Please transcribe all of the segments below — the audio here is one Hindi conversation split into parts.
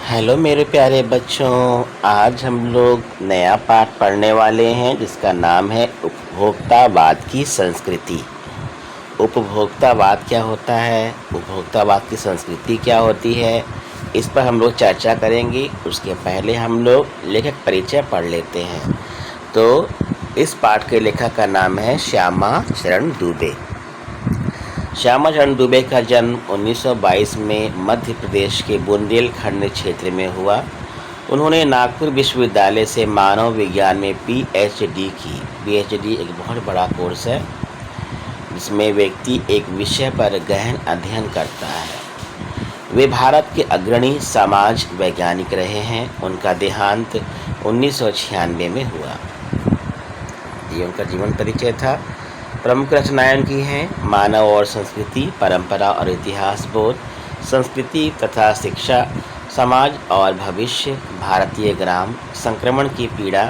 हेलो मेरे प्यारे बच्चों। आज हम लोग नया पाठ पढ़ने वाले हैं जिसका नाम है उपभोक्तावाद की संस्कृति। उपभोक्तावाद क्या होता है, उपभोक्तावाद की संस्कृति क्या होती है, इस पर हम लोग चर्चा करेंगे। उसके पहले हम लोग लेखक परिचय पढ़ लेते हैं। तो इस पाठ के लेखक का नाम है श्यामा चरण दुबे। श्यामा चरण दुबे का जन्म 1922 में मध्य प्रदेश के बुंदेलखंड क्षेत्र में हुआ। उन्होंने नागपुर विश्वविद्यालय से मानव विज्ञान में पीएचडी की। पीएचडी एक बहुत बड़ा कोर्स है जिसमें व्यक्ति एक विषय पर गहन अध्ययन करता है। वे भारत के अग्रणी समाज वैज्ञानिक रहे हैं। उनका देहांत 1996 में हुआ। ये उनका जीवन परिचय था। प्रमुख रचनाएं उनकी हैं मानव और संस्कृति, परंपरा और इतिहास बोध, संस्कृति तथा शिक्षा, समाज और भविष्य, भारतीय ग्राम, संक्रमण की पीड़ा,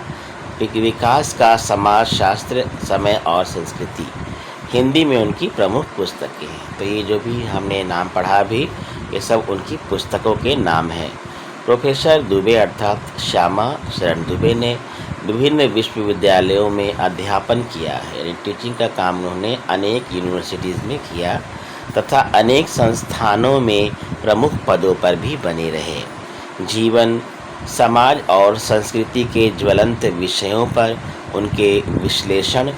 विकास का समाजशास्त्र, समय और संस्कृति। हिंदी में उनकी प्रमुख पुस्तकें हैं। तो ये जो भी हमने नाम पढ़ा भी, ये सब उनकी पुस्तकों के नाम हैं। प्रोफेसर दुबे अर्थात श्यामा चरण दुबे ने विभिन्न विश्वविद्यालयों में अध्यापन किया है। यानी टीचिंग का काम उन्होंने अनेक यूनिवर्सिटीज़ में किया तथा अनेक संस्थानों में प्रमुख पदों पर भी बने रहे। जीवन, समाज और संस्कृति के ज्वलंत विषयों पर उनके विश्लेषण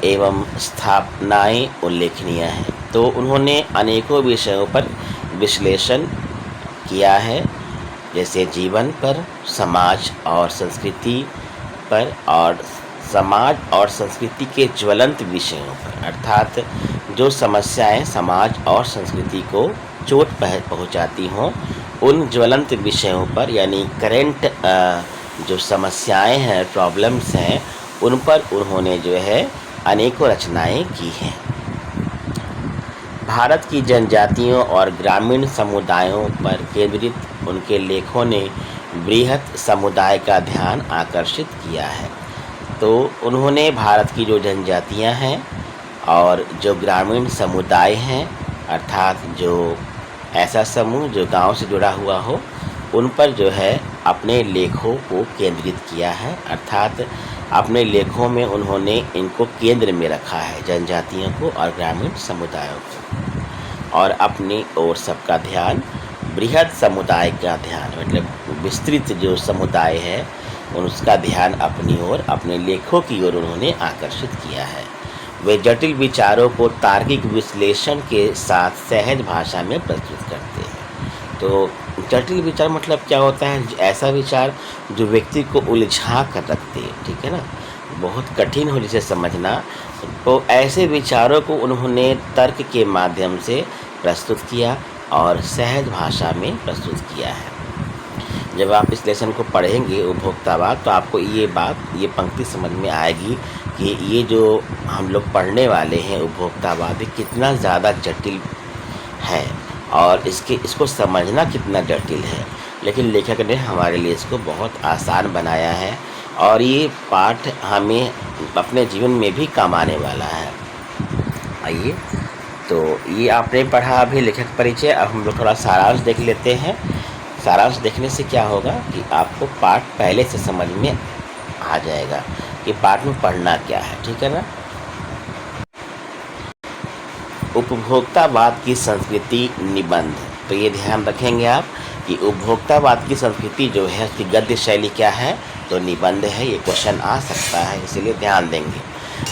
एवं स्थापनाएं उल्लेखनीय हैं। तो उन्होंने अनेकों विषयों पर विश्लेषण किया है, जैसे जीवन पर, समाज और संस्कृति पर और समाज और संस्कृति के ज्वलंत विषयों पर, अर्थात जो समस्याएं समाज और संस्कृति को चोट पहुंचाती हों उन ज्वलंत विषयों पर, यानी करेंट जो समस्याएं हैं, प्रॉब्लम्स हैं, उन पर उन्होंने जो है अनेकों रचनाएं की हैं। भारत की जनजातियों और ग्रामीण समुदायों पर केंद्रित उनके लेखों ने बृहत समुदाय का ध्यान आकर्षित किया है। तो उन्होंने भारत की जो जनजातियां हैं और जो ग्रामीण समुदाय हैं, अर्थात जो ऐसा समूह जो गांव से जुड़ा हुआ हो, उन पर जो है अपने लेखों को केंद्रित किया है। अर्थात अपने लेखों में उन्होंने इनको केंद्र में रखा है, जनजातियों को और ग्रामीण समुदायों को, और अपनी ओर सबका ध्यान, बृहद समुदाय का ध्यान, मतलब विस्तृत जो समुदाय है उसका ध्यान अपनी ओर, अपने लेखों की ओर उन्होंने आकर्षित किया है। वे जटिल विचारों को तार्किक विश्लेषण के साथ सहज भाषा में प्रस्तुत करते हैं। तो जटिल विचार मतलब क्या होता है? ऐसा विचार जो व्यक्ति को उलझा कर रखते हैं, ठीक है ना, बहुत कठिन हो जिसे समझना। तो ऐसे विचारों को उन्होंने तर्क के माध्यम से प्रस्तुत किया और सहज भाषा में प्रस्तुत किया है। जब आप इस लेसन को पढ़ेंगे उपभोक्तावाद, तो आपको ये पंक्ति समझ में आएगी कि ये जो हम लोग पढ़ने वाले हैं उपभोक्तावाद कितना ज़्यादा जटिल है और इसको समझना कितना जटिल है। लेकिन लेखक ने हमारे लिए इसको बहुत आसान बनाया है और ये पाठ हमें अपने जीवन में भी काम आने वाला है। आइए, तो ये आपने पढ़ा अभी लेखक परिचय। अब हम लोग थोड़ा सारांश देख लेते हैं। सारांश देखने से क्या होगा कि आपको पाठ पहले से समझ में आ जाएगा कि पाठ में पढ़ना क्या है, ठीक है ना। उपभोक्तावाद की संस्कृति निबंध। तो ये ध्यान रखेंगे आप कि उपभोक्तावाद की संस्कृति जो है उसकी गद्य शैली क्या है, तो निबंध है। ये क्वेश्चन आ सकता है, इसलिए ध्यान देंगे।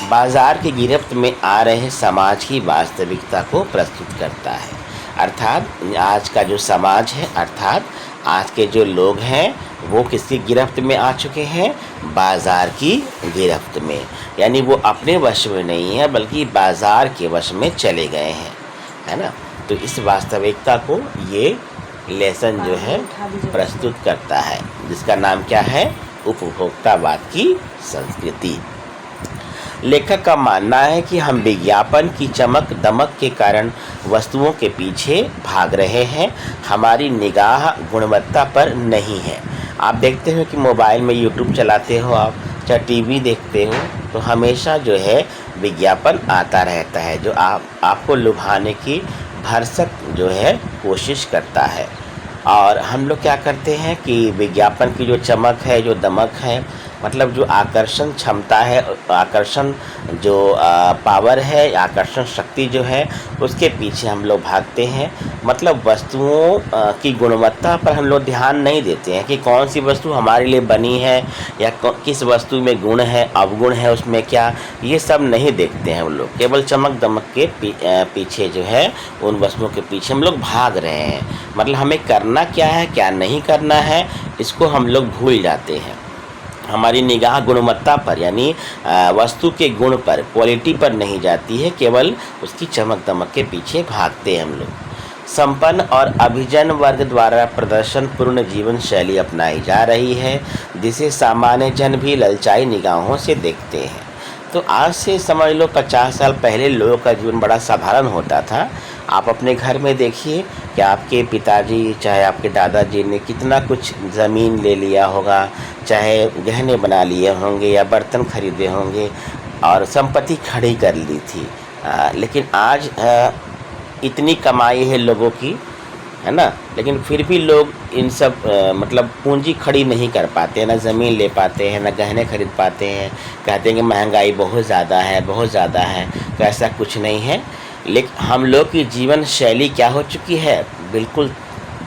बाजार की गिरफ्त में आ रहे समाज की वास्तविकता को प्रस्तुत करता है। अर्थात आज का जो समाज है, अर्थात आज के जो लोग हैं वो किसकी गिरफ्त में आ चुके हैं? बाज़ार की गिरफ्त में। यानी वो अपने वश में नहीं है बल्कि बाज़ार के वश में चले गए हैं, है ना। तो इस वास्तविकता को ये लेसन जो है प्रस्तुत करता है, जिसका नाम क्या है? उपभोक्तावाद की संस्कृति। लेखक का मानना है कि हम विज्ञापन की चमक दमक के कारण वस्तुओं के पीछे भाग रहे हैं, हमारी निगाह गुणवत्ता पर नहीं है। आप देखते हो कि मोबाइल में यूट्यूब चलाते हो आप, चाहे टीवी देखते हो, तो हमेशा जो है विज्ञापन आता रहता है जो आपको लुभाने की भरसक जो है कोशिश करता है। और हम लोग क्या करते हैं कि विज्ञापन की जो चमक है, जो दमक है, मतलब जो आकर्षण क्षमता है, आकर्षण जो पावर है, आकर्षण शक्ति जो है, उसके पीछे हम लोग भागते हैं। मतलब वस्तुओं की गुणवत्ता पर हम लोग ध्यान नहीं देते हैं कि कौन सी वस्तु हमारे लिए बनी है या किस वस्तु में गुण है, अवगुण है, उसमें क्या, ये सब नहीं देखते हैं हम लोग। केवल चमक दमक के पीछे जो है, उन वस्तुओं के पीछे हम लोग भाग रहे हैं। मतलब हमें करना क्या है, क्या नहीं करना है, इसको हम लोग भूल जाते हैं। हमारी निगाह गुणवत्ता पर यानी वस्तु के गुण पर, क्वालिटी पर नहीं जाती है, केवल उसकी चमक दमक के पीछे भागते हैं हम लोग। संपन्न और अभिजन वर्ग द्वारा प्रदर्शन पूर्ण जीवन शैली अपनाई जा रही है, जिसे सामान्य जन भी ललचाई निगाहों से देखते हैं। तो आज से समझ लो 50 साल पहले लोगों का जीवन बड़ा साधारण होता था। आप अपने घर में देखिए कि आपके पिताजी चाहे आपके दादाजी ने कितना कुछ ज़मीन ले लिया होगा, चाहे गहने बना लिए होंगे या बर्तन खरीदे होंगे और संपत्ति खड़ी कर ली थी। लेकिन आज इतनी कमाई है लोगों की, है ना, लेकिन फिर भी लोग इन सब मतलब पूंजी खड़ी नहीं कर पाते हैं, ना ज़मीन ले पाते हैं, ना गहने खरीद पाते हैं। कहते हैं कि महंगाई बहुत ज़्यादा है, बहुत ज़्यादा है। तो ऐसा कुछ नहीं है। लेकिन हम लोग की जीवन शैली क्या हो चुकी है, बिल्कुल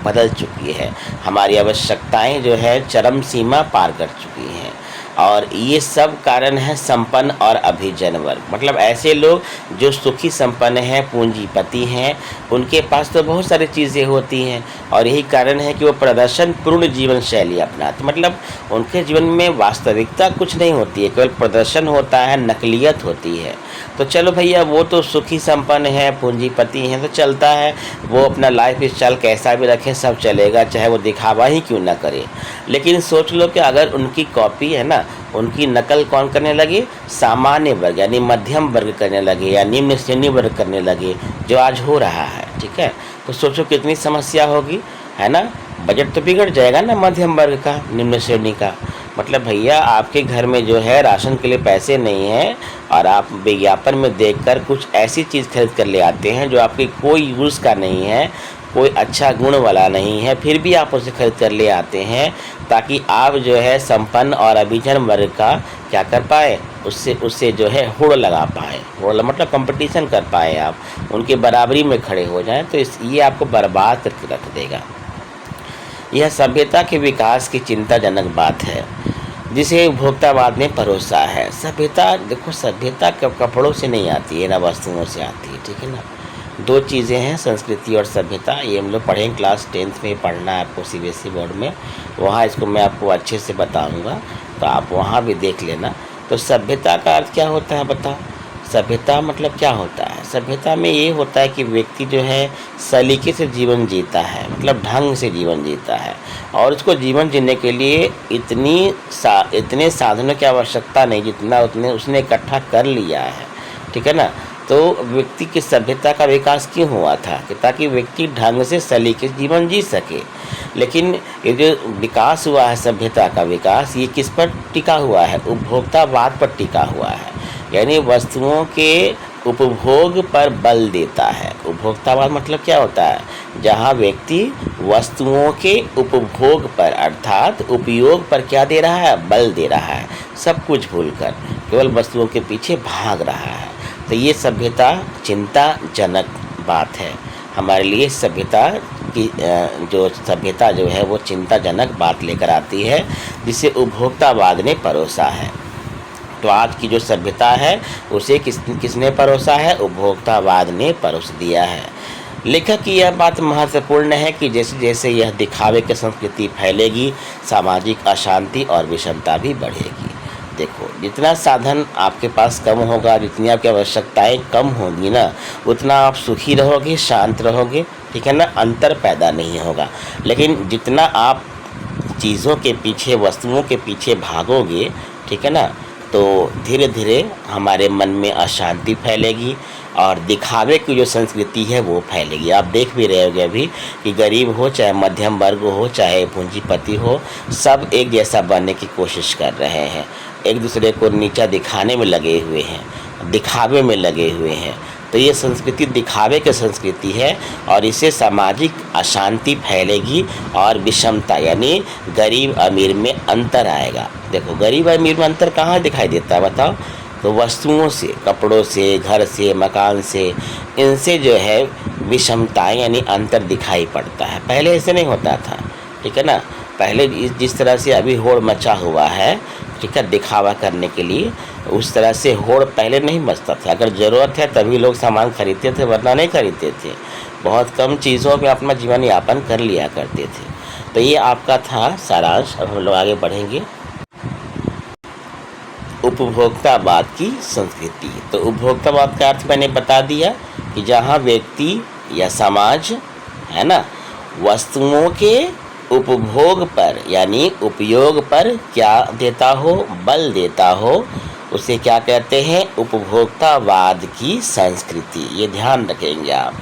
बदल चुकी है। हमारी आवश्यकताएं जो है चरम सीमा पार कर चुकी हैं। और ये सब कारण है संपन्न और अभिजन वर्ग, मतलब ऐसे लोग जो सुखी संपन्न हैं, पूंजीपति हैं, उनके पास तो बहुत सारी चीज़ें होती हैं और यही कारण है कि वो प्रदर्शन पूर्ण जीवन शैली अपनाते। मतलब उनके जीवन में वास्तविकता कुछ नहीं होती है, केवल प्रदर्शन होता है, नकलियत होती है। तो चलो भैया, वो तो सुखी संपन्न है, पूंजीपति हैं, तो चलता है, वो अपना लाइफ स्टाइल कैसा भी रखें सब चलेगा, चाहे वो दिखावा ही क्यों ना करे। लेकिन सोच लो कि अगर उनकी कॉपी है ना, उनकी नकल कौन करने लगे, सामान्य वर्ग यानी मध्यम वर्ग करने लगे या निम्न श्रेणी वर्ग करने लगे, जो आज हो रहा है। ठीक है, तो सोचो कितनी समस्या होगी, है ना। बजट तो बिगड़ जाएगा ना मध्यम वर्ग का, निम्न श्रेणी का। मतलब भैया, आपके घर में जो है राशन के लिए पैसे नहीं हैं और आप विज्ञापन में देखकर कुछ ऐसी चीज़ खरीद कर ले आते हैं जो आपके कोई यूज़ का नहीं है, कोई अच्छा गुण वाला नहीं है, फिर भी आप उसे खरीद कर ले आते हैं ताकि आप जो है संपन्न और अभिजन वर्ग का क्या कर पाए, उससे जो है होड़ लगा पाए। होड़ मतलब कंपटीशन कर पाए, आप उनके बराबरी में खड़े हो जाएं। तो ये आपको बर्बाद करके रख देगा। यह सभ्यता के विकास की चिंताजनक बात है जिसे उपभोक्तावाद ने परोसा है। सभ्यता देखो, सभ्यता कपड़ों से नहीं आती है ना वस्तुओं से आती है। ठीक है ना, दो चीज़ें हैं, संस्कृति और सभ्यता। ये हम लोग पढ़ेंगे क्लास 10th में पढ़ना है आपको, CBSE बोर्ड में, वहाँ इसको मैं आपको अच्छे से बताऊँगा, तो आप वहाँ भी देख लेना। तो सभ्यता का अर्थ क्या होता है बताओ। सभ्यता मतलब क्या होता है, सभ्यता में ये होता है कि व्यक्ति जो है सलीके से जीवन जीता है, मतलब ढंग से जीवन जीता है और उसको जीवन जीने के लिए इतने साधनों की आवश्यकता नहीं जितना उसने इकट्ठा कर लिया है। ठीक है ना। तो व्यक्ति की सभ्यता का विकास क्यों हुआ था कि ताकि व्यक्ति ढंग से सलीके से जीवन जी सके। लेकिन ये जो विकास हुआ है, सभ्यता का विकास, ये किस पर टिका हुआ है, उपभोक्तावाद पर टिका हुआ है, यानी वस्तुओं के उपभोग पर बल देता है। उपभोक्तावाद मतलब क्या होता है, जहाँ व्यक्ति वस्तुओं के उपभोग पर अर्थात उपयोग पर क्या दे रहा है, बल दे रहा है, सब कुछ भूलकर केवल वस्तुओं के पीछे भाग रहा है। तो ये सभ्यता चिंताजनक बात है हमारे लिए। सभ्यता की सभ्यता जो है वो चिंताजनक बात लेकर आती है जिसे उपभोक्तावाद ने परोसा है। तो आज की जो सभ्यता है उसे किसने परोसा है, उपभोक्तावाद ने परोस दिया है। लेखक की यह बात महत्वपूर्ण है कि जैसे जैसे यह दिखावे की संस्कृति फैलेगी, सामाजिक अशांति और विषमता भी बढ़ेगी। देखो, जितना साधन आपके पास कम होगा, जितनी आपकी आवश्यकताएं कम होंगी ना, उतना आप सुखी रहोगे, शांत रहोगे। ठीक है ना, अंतर पैदा नहीं होगा। लेकिन जितना आप चीज़ों के पीछे, वस्तुओं के पीछे भागोगे, ठीक है ना, तो धीरे धीरे हमारे मन में अशांति फैलेगी और दिखावे की जो संस्कृति है वो फैलेगी। आप देख भी रहे होंगे अभी कि गरीब हो चाहे मध्यम वर्ग हो चाहे पूंजीपति हो, सब एक जैसा बनने की कोशिश कर रहे हैं, एक दूसरे को नीचा दिखाने में लगे हुए हैं। दिखावे में लगे हुए हैं। तो ये संस्कृति दिखावे की संस्कृति है और इससे सामाजिक अशांति फैलेगी और विषमता यानी गरीब अमीर में अंतर आएगा। देखो गरीब अमीर में अंतर कहाँ दिखाई देता है बताओ? तो वस्तुओं से, कपड़ों से, घर से, मकान से, इनसे जो है विषमताएं यानी अंतर दिखाई पड़ता है। पहले ऐसे नहीं होता था, ठीक है ना। पहले जिस तरह से अभी होड़ मचा हुआ है, ठीक है, दिखावा करने के लिए, उस तरह से होड़ पहले नहीं मचता था। अगर ज़रूरत है तभी लोग सामान खरीदते थे, वरना नहीं खरीदते थे। बहुत कम चीज़ों में अपना जीवन यापन कर लिया करते थे। तो ये आपका था सारांश। अब हम लोग आगे बढ़ेंगे। उपभोक्तावाद की संस्कृति। तो उपभोक्तावाद का अर्थ मैंने बता दिया कि जहाँ व्यक्ति या समाज, है ना, वस्तुओं के उपभोग पर यानी उपयोग पर क्या देता हो, बल देता हो, उसे क्या कहते हैं? उपभोक्तावाद की संस्कृति। ये ध्यान रखेंगे आप।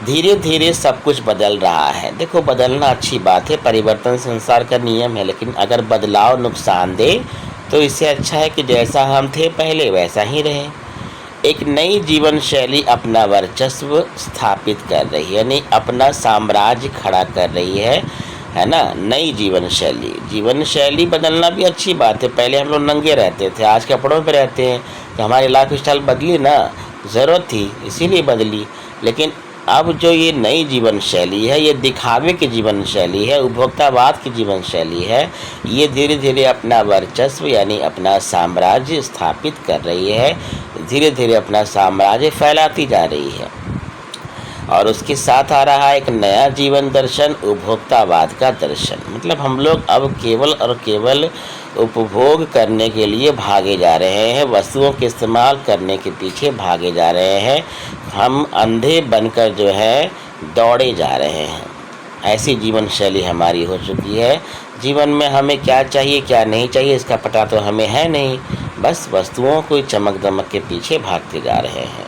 धीरे धीरे सब कुछ बदल रहा है। देखो बदलना अच्छी बात है, परिवर्तन संसार का नियम है, लेकिन अगर बदलाव नुकसान दे तो इससे अच्छा है कि जैसा हम थे पहले वैसा ही रहे। एक नई जीवन शैली अपना वर्चस्व स्थापित कर रही है, यानी अपना साम्राज्य खड़ा कर रही है ना। नई जीवन शैली बदलना भी अच्छी बात है। पहले हम लोग नंगे रहते थे, आज कपड़ों पे रहते हैं। तो हमारी लाइफ स्टाइल बदली ना, ज़रूरत थी इसीलिए बदली। लेकिन अब जो ये नई जीवन शैली है, ये दिखावे की जीवन शैली है, उपभोक्तावाद की जीवन शैली है, ये धीरे धीरे अपना वर्चस्व यानी अपना साम्राज्य स्थापित कर रही है। धीरे धीरे अपना साम्राज्य फैलाती जा रही है और उसके साथ आ रहा है एक नया जीवन दर्शन, उपभोक्तावाद का दर्शन। मतलब हम लोग अब केवल और केवल उपभोग करने के लिए भागे जा रहे हैं, वस्तुओं के इस्तेमाल करने के पीछे भागे जा रहे हैं। हम अंधे बनकर जो है दौड़े जा रहे हैं। ऐसी जीवन शैली हमारी हो चुकी है। जीवन में हमें क्या चाहिए क्या नहीं चाहिए इसका पता तो हमें है नहीं, बस वस्तुओं को चमक दमक के पीछे भागते जा रहे हैं।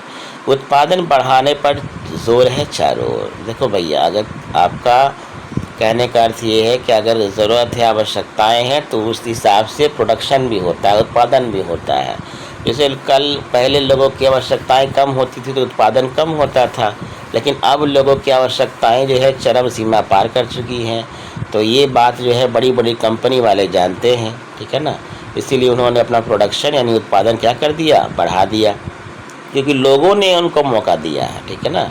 उत्पादन बढ़ाने पर जोर है चारों ओर। देखो भैया, अगर आपका कहने का अर्थ ये है कि अगर ज़रूरत है, आवश्यकताएं हैं, तो उस हिसाब से प्रोडक्शन भी होता है, उत्पादन भी होता है। जैसे पहले लोगों की आवश्यकताएं कम होती थी तो उत्पादन कम होता था, लेकिन अब लोगों की आवश्यकताएं जो है चरम सीमा पार कर चुकी हैं। तो ये बात जो है बड़ी बड़ी कंपनी वाले जानते हैं, ठीक है ना। इसीलिए उन्होंने अपना प्रोडक्शन यानी उत्पादन क्या कर दिया, बढ़ा दिया, क्योंकि लोगों ने उनको मौका दिया है, ठीक है ना।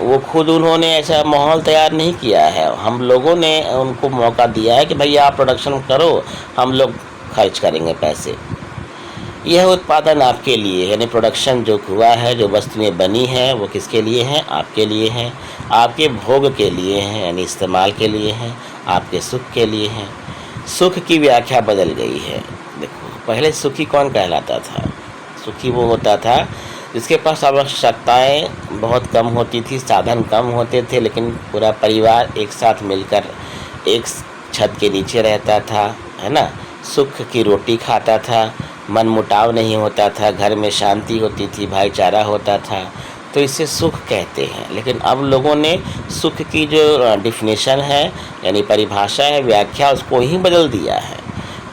वो खुद उन्होंने ऐसा माहौल तैयार नहीं किया है, हम लोगों ने उनको मौका दिया है कि भैया आप प्रोडक्शन करो, हम लोग खर्च करेंगे पैसे। यह उत्पादन आपके लिए यानी प्रोडक्शन जो हुआ है, जो वस्तुएं बनी हैं, वो किसके लिए हैं? आपके लिए हैं, आपके भोग के लिए हैं यानी इस्तेमाल के लिए हैं, आपके सुख के लिए हैं। सुख की व्याख्या बदल गई है। देखो पहले सुखी कौन कहलाता था? सुखी वो होता था जिसके पास आवश्यकताएं बहुत कम होती थी, साधन कम होते थे, लेकिन पूरा परिवार एक साथ मिलकर एक छत के नीचे रहता था, है ना। सुख की रोटी खाता था, मन मुटाव नहीं होता था, घर में शांति होती थी, भाईचारा होता था, तो इसे सुख कहते हैं। लेकिन अब लोगों ने सुख की जो डिफिनेशन है यानी परिभाषा है, व्याख्या, उसको ही बदल दिया है।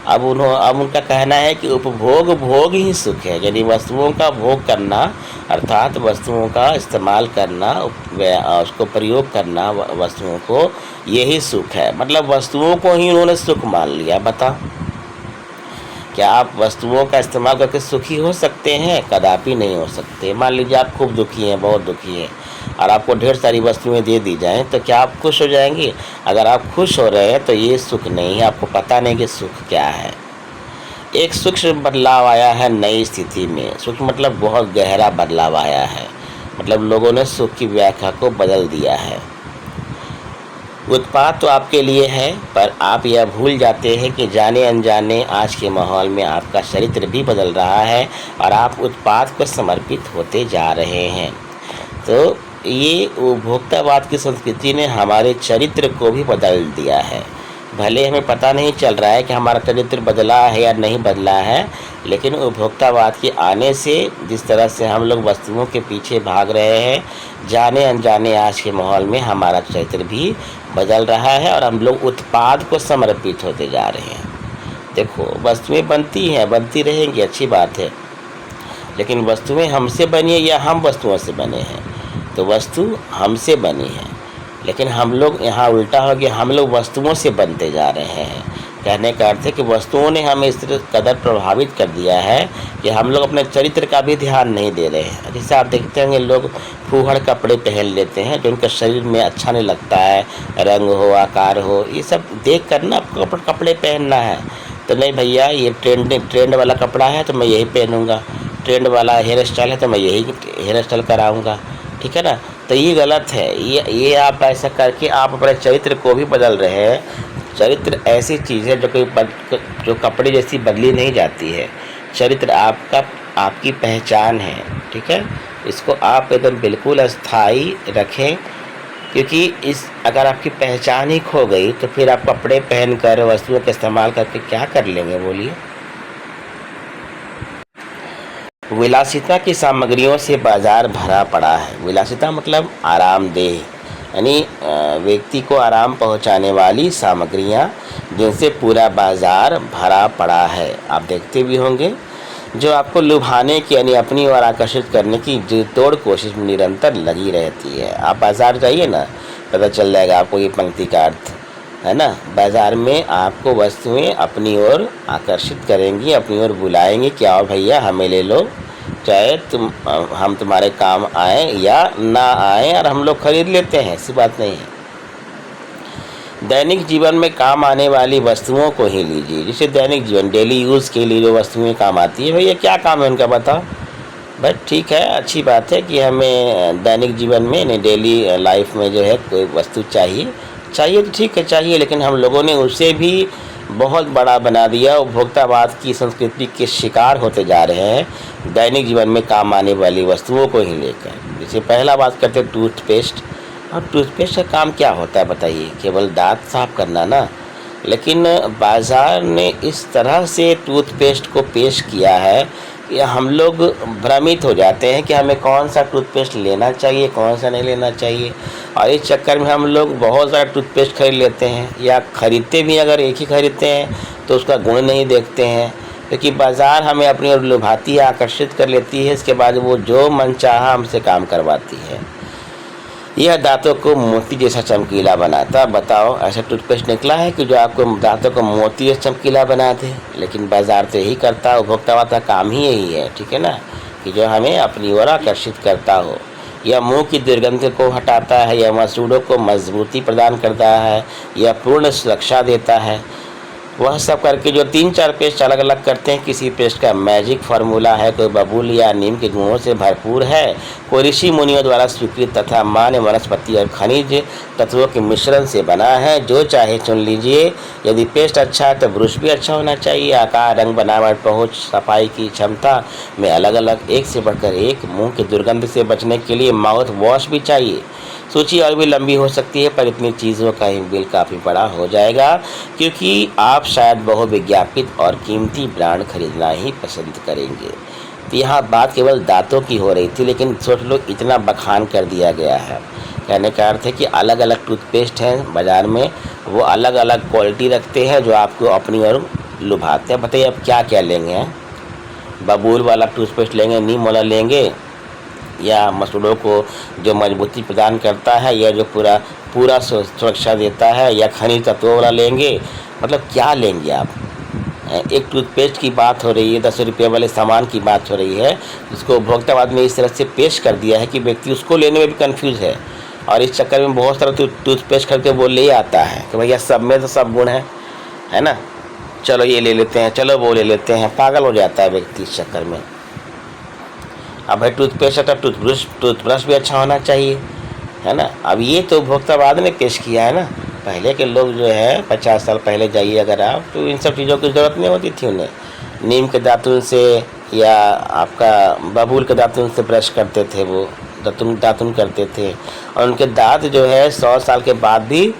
अब उनका कहना है कि उपभोग भोग ही सुख है, यानी वस्तुओं का भोग करना अर्थात वस्तुओं का इस्तेमाल करना, उसको प्रयोग करना वस्तुओं को, यही सुख है। मतलब वस्तुओं को ही उन्होंने सुख मान लिया। बता, क्या आप वस्तुओं का इस्तेमाल करके सुखी हो सकते हैं? कदापि नहीं हो सकते। मान लीजिए आप खूब दुखी हैं, बहुत दुखी हैं, और आपको ढेर सारी वस्तुएं दे दी जाएं, तो क्या आप खुश हो जाएंगे? अगर आप खुश हो रहे हैं तो ये सुख नहीं है, आपको पता नहीं कि सुख क्या है। एक सूक्ष्म बदलाव आया है नई स्थिति में। सूक्ष्म मतलब बहुत गहरा बदलाव आया है, मतलब लोगों ने सुख की व्याख्या को बदल दिया है। उत्पाद तो आपके लिए है, पर आप यह भूल जाते हैं कि जाने अनजाने आज के माहौल में आपका चरित्र भी बदल रहा है और आप उत्पाद को समर्पित होते जा रहे हैं। तो ये उपभोक्तावाद की संस्कृति ने हमारे चरित्र को भी बदल दिया है। भले हमें पता नहीं चल रहा है कि हमारा चरित्र बदला है या नहीं बदला है, लेकिन उपभोक्तावाद के आने से जिस तरह से हम लोग वस्तुओं के पीछे भाग रहे हैं, जाने अनजाने आज के माहौल में हमारा चरित्र भी बदल रहा है और हम लोग उत्पाद को समर्पित होते जा रहे हैं। देखो वस्तुएं बनती हैं, बनती रहेंगी, अच्छी बात है, लेकिन वस्तुएं हमसे बनी है या हम वस्तुओं से बने हैं? तो वस्तु हमसे बनी है, लेकिन हम लोग यहाँ उल्टा हो गया, हम लोग वस्तुओं से बनते जा रहे हैं। कहने का अर्थ है कि वस्तुओं ने हमें इस कदर प्रभावित कर दिया है कि हम लोग अपने चरित्र का भी ध्यान नहीं दे रहे हैं। जैसे आप देखते होंगे लोग फूहड़ कपड़े पहन लेते हैं जो उनके शरीर में अच्छा नहीं लगता है, रंग हो, आकार हो, ये सब देख कर ना कपड़े पहनना है। तो नहीं भैया, ये ट्रेंड वाला कपड़ा है तो मैं यही पहनूँगा, ट्रेंड वाला हेयर स्टाइल है तो मैं यही हेयर स्टाइल कराऊँगा, ठीक है ना। तो ये गलत है। ये आप ऐसा करके आप अपने चरित्र को भी बदल रहे हैं। चरित्र ऐसी चीज़ है जो कपड़े जैसी बदली नहीं जाती है। चरित्र आपकी पहचान है, ठीक है। इसको आप एकदम बिल्कुल अस्थाई रखें, क्योंकि अगर आपकी पहचान ही खो गई तो फिर आप कपड़े पहनकर, वस्तुओं का इस्तेमाल करके क्या कर लेंगे, बोलिए। विलासिता की सामग्रियों से बाजार भरा पड़ा है। विलासिता मतलब आरामदेह, यानी व्यक्ति को आराम पहुंचाने वाली सामग्रियां जिनसे पूरा बाजार भरा पड़ा है। आप देखते भी होंगे जो आपको लुभाने की यानी अपनी ओर आकर्षित करने की जी तोड़ कोशिश में निरंतर लगी रहती है। आप बाजार जाइए ना, पता चल जाएगा आपको ये पंक्ति का अर्थ, है ना। बाजार में आपको वस्तुएं अपनी ओर आकर्षित करेंगी, अपनी ओर बुलाएंगी कि आओ भैया हमें ले लो, चाहे हम तुम्हारे काम आए या ना आए, और हम लोग खरीद लेते हैं, ऐसी बात नहीं है। दैनिक जीवन में काम आने वाली वस्तुओं को ही लीजिए। जैसे दैनिक जीवन, डेली यूज़ के लिए जो वस्तुएं काम आती है, भैया क्या काम है उनका बताओ। बस ठीक है, अच्छी बात है कि हमें दैनिक जीवन में यानी डेली लाइफ में जो है कोई वस्तु चाहिए तो ठीक है चाहिए, लेकिन हम लोगों ने उसे भी बहुत बड़ा बना दिया। उपभोक्तावाद की संस्कृति के शिकार होते जा रहे हैं दैनिक जीवन में काम आने वाली वस्तुओं को ही लेकर। जैसे पहला बात करते हैं टूथपेस्ट। और टूथपेस्ट का काम क्या होता है बताइए, केवल दांत साफ करना ना। लेकिन बाज़ार ने इस तरह से टूथपेस्ट को पेश किया है कि हम लोग भ्रमित हो जाते हैं कि हमें कौन सा टूथपेस्ट लेना चाहिए, कौन सा नहीं लेना चाहिए। और इस चक्कर में हम लोग बहुत सारा टूथपेस्ट खरीद लेते हैं, या खरीदते भी अगर एक ही खरीदते हैं तो उसका गुण नहीं देखते हैं, क्योंकि बाज़ार हमें अपनी ओर लुभाती है, आकर्षित कर लेती है। इसके बाद वो जो मन चाहा हमसे काम करवाती है। यह दांतों को मोती जैसा चमकीला बनाता। बताओ, ऐसा टूथपेस्ट निकला है कि जो आपको दांतों को मोती जैसा चमकीला बना दे? लेकिन बाजार तो यही करता है, उपभोक्तावाद का काम ही यही है, ठीक है ना, कि जो हमें अपनी ओर आकर्षित करता हो। यह मुंह की दुर्गंध को हटाता है, यह मसूड़ों को मजबूती प्रदान करता है, यह पूर्ण सुरक्षा देता है। वह सब करके जो 3-4 पेस्ट अलग अलग करते हैं, किसी पेस्ट का मैजिक फार्मूला है, कोई बबूल या नीम के गुणों से भरपूर है, कोई ऋषि मुनियों द्वारा स्वीकृत तथा मान्य वनस्पति और खनिज तत्वों के मिश्रण से बना है। जो चाहे चुन लीजिए। यदि पेस्ट अच्छा है तो ब्रश भी अच्छा होना चाहिए। आकार, रंग, बनावट, पहुँच, सफाई की क्षमता में अलग अलग, एक से बढ़कर एक। मुँह की दुर्गंध से बचने के लिए माउथ वॉश भी चाहिए। सूची और भी लंबी हो सकती है, पर इतनी चीज़ों का ही बिल काफ़ी बड़ा हो जाएगा, क्योंकि आप शायद बहुविज्ञापित और कीमती ब्रांड खरीदना ही पसंद करेंगे। तो यहाँ बात केवल दांतों की हो रही थी, लेकिन सोच लो इतना बखान कर दिया गया है। कहने का अर्थ है कि अलग अलग टूथपेस्ट हैं बाज़ार में, वो अलग अलग क्वालिटी रखते हैं जो आपको अपनी ओर लुभाते हैं। बताइए अब क्या क्या लेंगे? बबूल वाला टूथपेस्ट लेंगे, नीम वाला लेंगे, या मसूड़ों को जो मजबूती प्रदान करता है, या जो पूरा सुरक्षा देता है, या खनिज तत्वों वाला लेंगे? मतलब क्या लेंगे आप? एक टूथपेस्ट की बात हो रही है, 10 रुपये वाले सामान की बात हो रही है, जिसको उपभोक्तावाद में इस तरह से पेश कर दिया है कि व्यक्ति उसको लेने में भी कंफ्यूज है। और इस चक्कर में बहुत सारा टूथपेस्ट खरीद के वो ले आता है कि भैया सब में तो सब गुण है ना, चलो ये ले लेते हैं, चलो वो ले लेते हैं। पागल हो जाता है व्यक्ति इस चक्कर में। अब भाई टूथपेस्ट है तो टूथब्रश भी अच्छा होना चाहिए, है ना। अब ये तो उपभोक्तावाद ने पेश किया है ना। पहले के लोग जो है 50 साल पहले जाइए अगर आप, तो इन सब चीज़ों की ज़रूरत नहीं होती थी उन्हें। नीम के दातुन से या आपका बबूल के दातुन से ब्रश करते थे, वो दातुन करते थे, और उनके दांत जो है 100 साल के बाद भी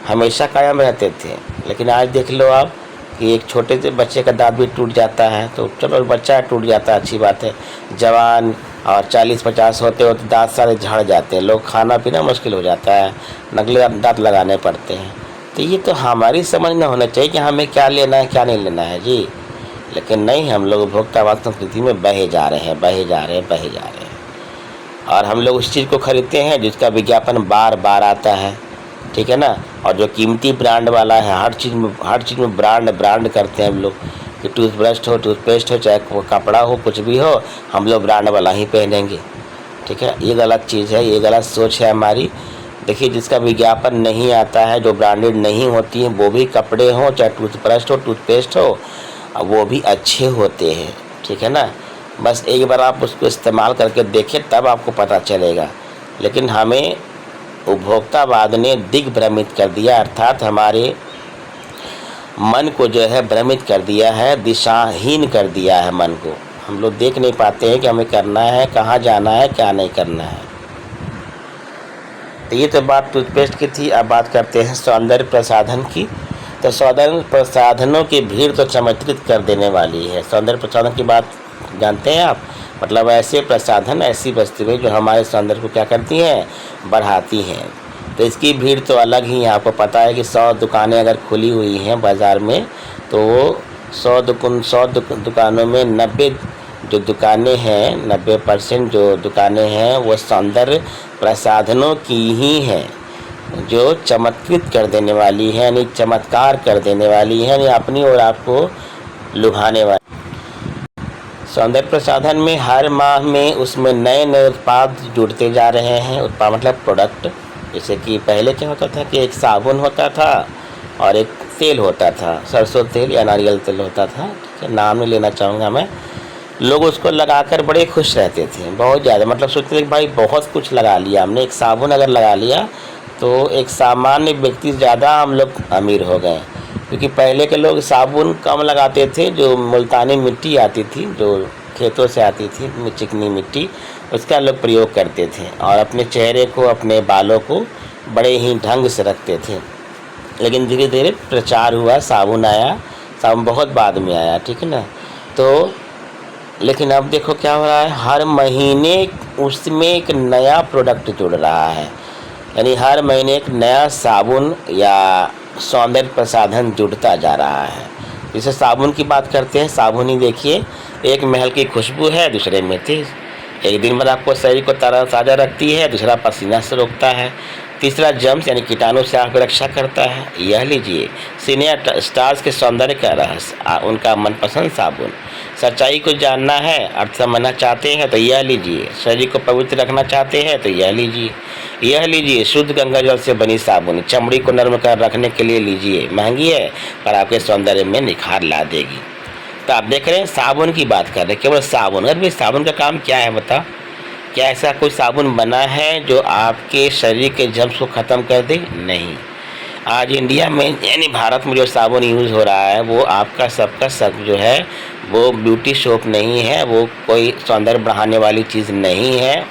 हमेशा कायम रहते थे। लेकिन आज देख लो आप कि एक छोटे से बच्चे का दांत भी टूट जाता है, तो चलो बच्चा टूट जाता है अच्छी बात है, जवान और 40-50 होते होते दांत सारे झड़ जाते हैं, लोग खाना पीना मुश्किल हो जाता है, नकली दांत लगाने पड़ते हैं। तो ये तो हमारी समझ में होना चाहिए कि हमें क्या लेना है क्या नहीं लेना है जी। लेकिन नहीं, हम लोग उपभोक्तावाद संस्कृति में बहे जा रहे हैं, बहे जा रहे हैं, बहे जा रहे हैं। और हम लोग उस चीज़ को खरीदते हैं जिसका विज्ञापन बार बार आता है, ठीक है ना। और जो कीमती ब्रांड वाला है, हर चीज़ में ब्रांड करते हैं हम लोग, कि टूथब्रश हो, टूथपेस्ट हो, चाहे कपड़ा हो, कुछ भी हो, हम लोग ब्रांड वाला ही पहनेंगे, ठीक है। ये गलत चीज़ है, ये गलत सोच है हमारी। देखिए, जिसका विज्ञापन नहीं आता है, जो ब्रांडेड नहीं होती है, वो भी कपड़े हों, चाहे टूथब्रश हो, टूथपेस्ट हो, वो भी अच्छे होते हैं, ठीक है ना। बस एक बार आप उसको इस्तेमाल करके देखें, तब आपको पता चलेगा। लेकिन हमें उपभोक्तावाद ने दिग्भ्रमित कर दिया, अर्थात हमारे मन को जो है भ्रमित कर दिया है, दिशाहीन कर दिया है मन को। हम लोग देख नहीं पाते हैं कि हमें करना है, कहाँ जाना है, क्या नहीं करना है। तो ये तो बात टूथपेस्ट की थी। अब बात करते हैं सौंदर्य प्रसाधन की। तो सौंदर्य प्रसाधनों की भीड़ तो चमत्कृत कर देने वाली है। सौंदर्य प्रसाधन की बात जानते हैं आप? मतलब ऐसे प्रसाधन, ऐसी वस्तुएं जो हमारे सौंदर्य को क्या करती हैं, बढ़ाती हैं। तो इसकी भीड़ तो अलग ही है। आपको पता है कि 100 दुकानें अगर खुली हुई हैं बाज़ार में, तो वो 100 दुकानों में 90 जो दुकानें हैं, 90% जो दुकानें हैं वो सौंदर्य प्रसाधनों की ही हैं, जो चमत्कृत कर देने वाली है, यानी चमत्कार कर देने वाली है, यानी अपनी ओर आपको लुभाने वाली। सौंदर्य प्रसाधन में हर माह में उसमें नए नए उत्पाद जुड़ते जा रहे हैं। उत्पाद मतलब प्रोडक्ट। जैसे कि पहले क्या होता था कि एक साबुन होता था और एक तेल होता था, सरसों तेल या नारियल तेल होता था, ठीक है, नाम नहीं लेना चाहूँगा मैं। लोग उसको लगाकर बड़े खुश रहते थे, बहुत ज़्यादा। मतलब सोचते थे कि भाई बहुत कुछ लगा लिया हमने। एक साबुन अगर लगा लिया तो एक सामान्य व्यक्ति से ज़्यादा हम लोग अमीर हो गए, क्योंकि पहले के लोग साबुन कम लगाते थे। जो मुल्तानी मिट्टी आती थी, जो खेतों से आती थी, चिकनी मिट्टी, उसका लोग प्रयोग करते थे और अपने चेहरे को, अपने बालों को बड़े ही ढंग से रखते थे। लेकिन धीरे धीरे प्रचार हुआ, साबुन आया, साबुन बहुत बाद में आया, ठीक है ना। तो लेकिन अब देखो क्या हो रहा है, हर महीने उसमें एक नया प्रोडक्ट जुड़ रहा है, यानी हर महीने एक नया साबुन या सौंदर्य प्रसाधन जुड़ता जा रहा है। जैसे साबुन की बात करते हैं, साबुन ही देखिए, एक महल की खुशबू है, दूसरे में तेज। एक दिन भर आपको शरीर को ताज़ा रखती है, दूसरा पसीना से रोकता है, तीसरा जम्स यानी कीटाणु से आपकी रक्षा करता है। यह लीजिए सिने स्टार्स के सौंदर्य का रहस्य, उनका मनपसंद साबुन। सच्चाई को जानना है, अर्थ समझना चाहते हैं तो यह लीजिए। शरीर को पवित्र रखना चाहते हैं तो यह लीजिए। यह लीजिए शुद्ध गंगा जल से बनी साबुन, चमड़ी को नर्म कर रखने के लिए लीजिए। महंगी है पर आपके सौंदर्य में निखार ला देगी। तो आप देख रहे हैं, साबुन की बात कर रहे हैं, केवल साबुन। अरे भाई, साबुन का काम क्या है बता? क्या ऐसा कोई साबुन बना है जो आपके शरीर के जर्म्स को ख़त्म कर दे? नहीं। आज इंडिया में यानी भारत में जो साबुन यूज़ हो रहा है, वो आपका सबका सब जो है वो ब्यूटी सोप नहीं है, वो कोई सौंदर्य बढ़ाने वाली चीज़ नहीं है,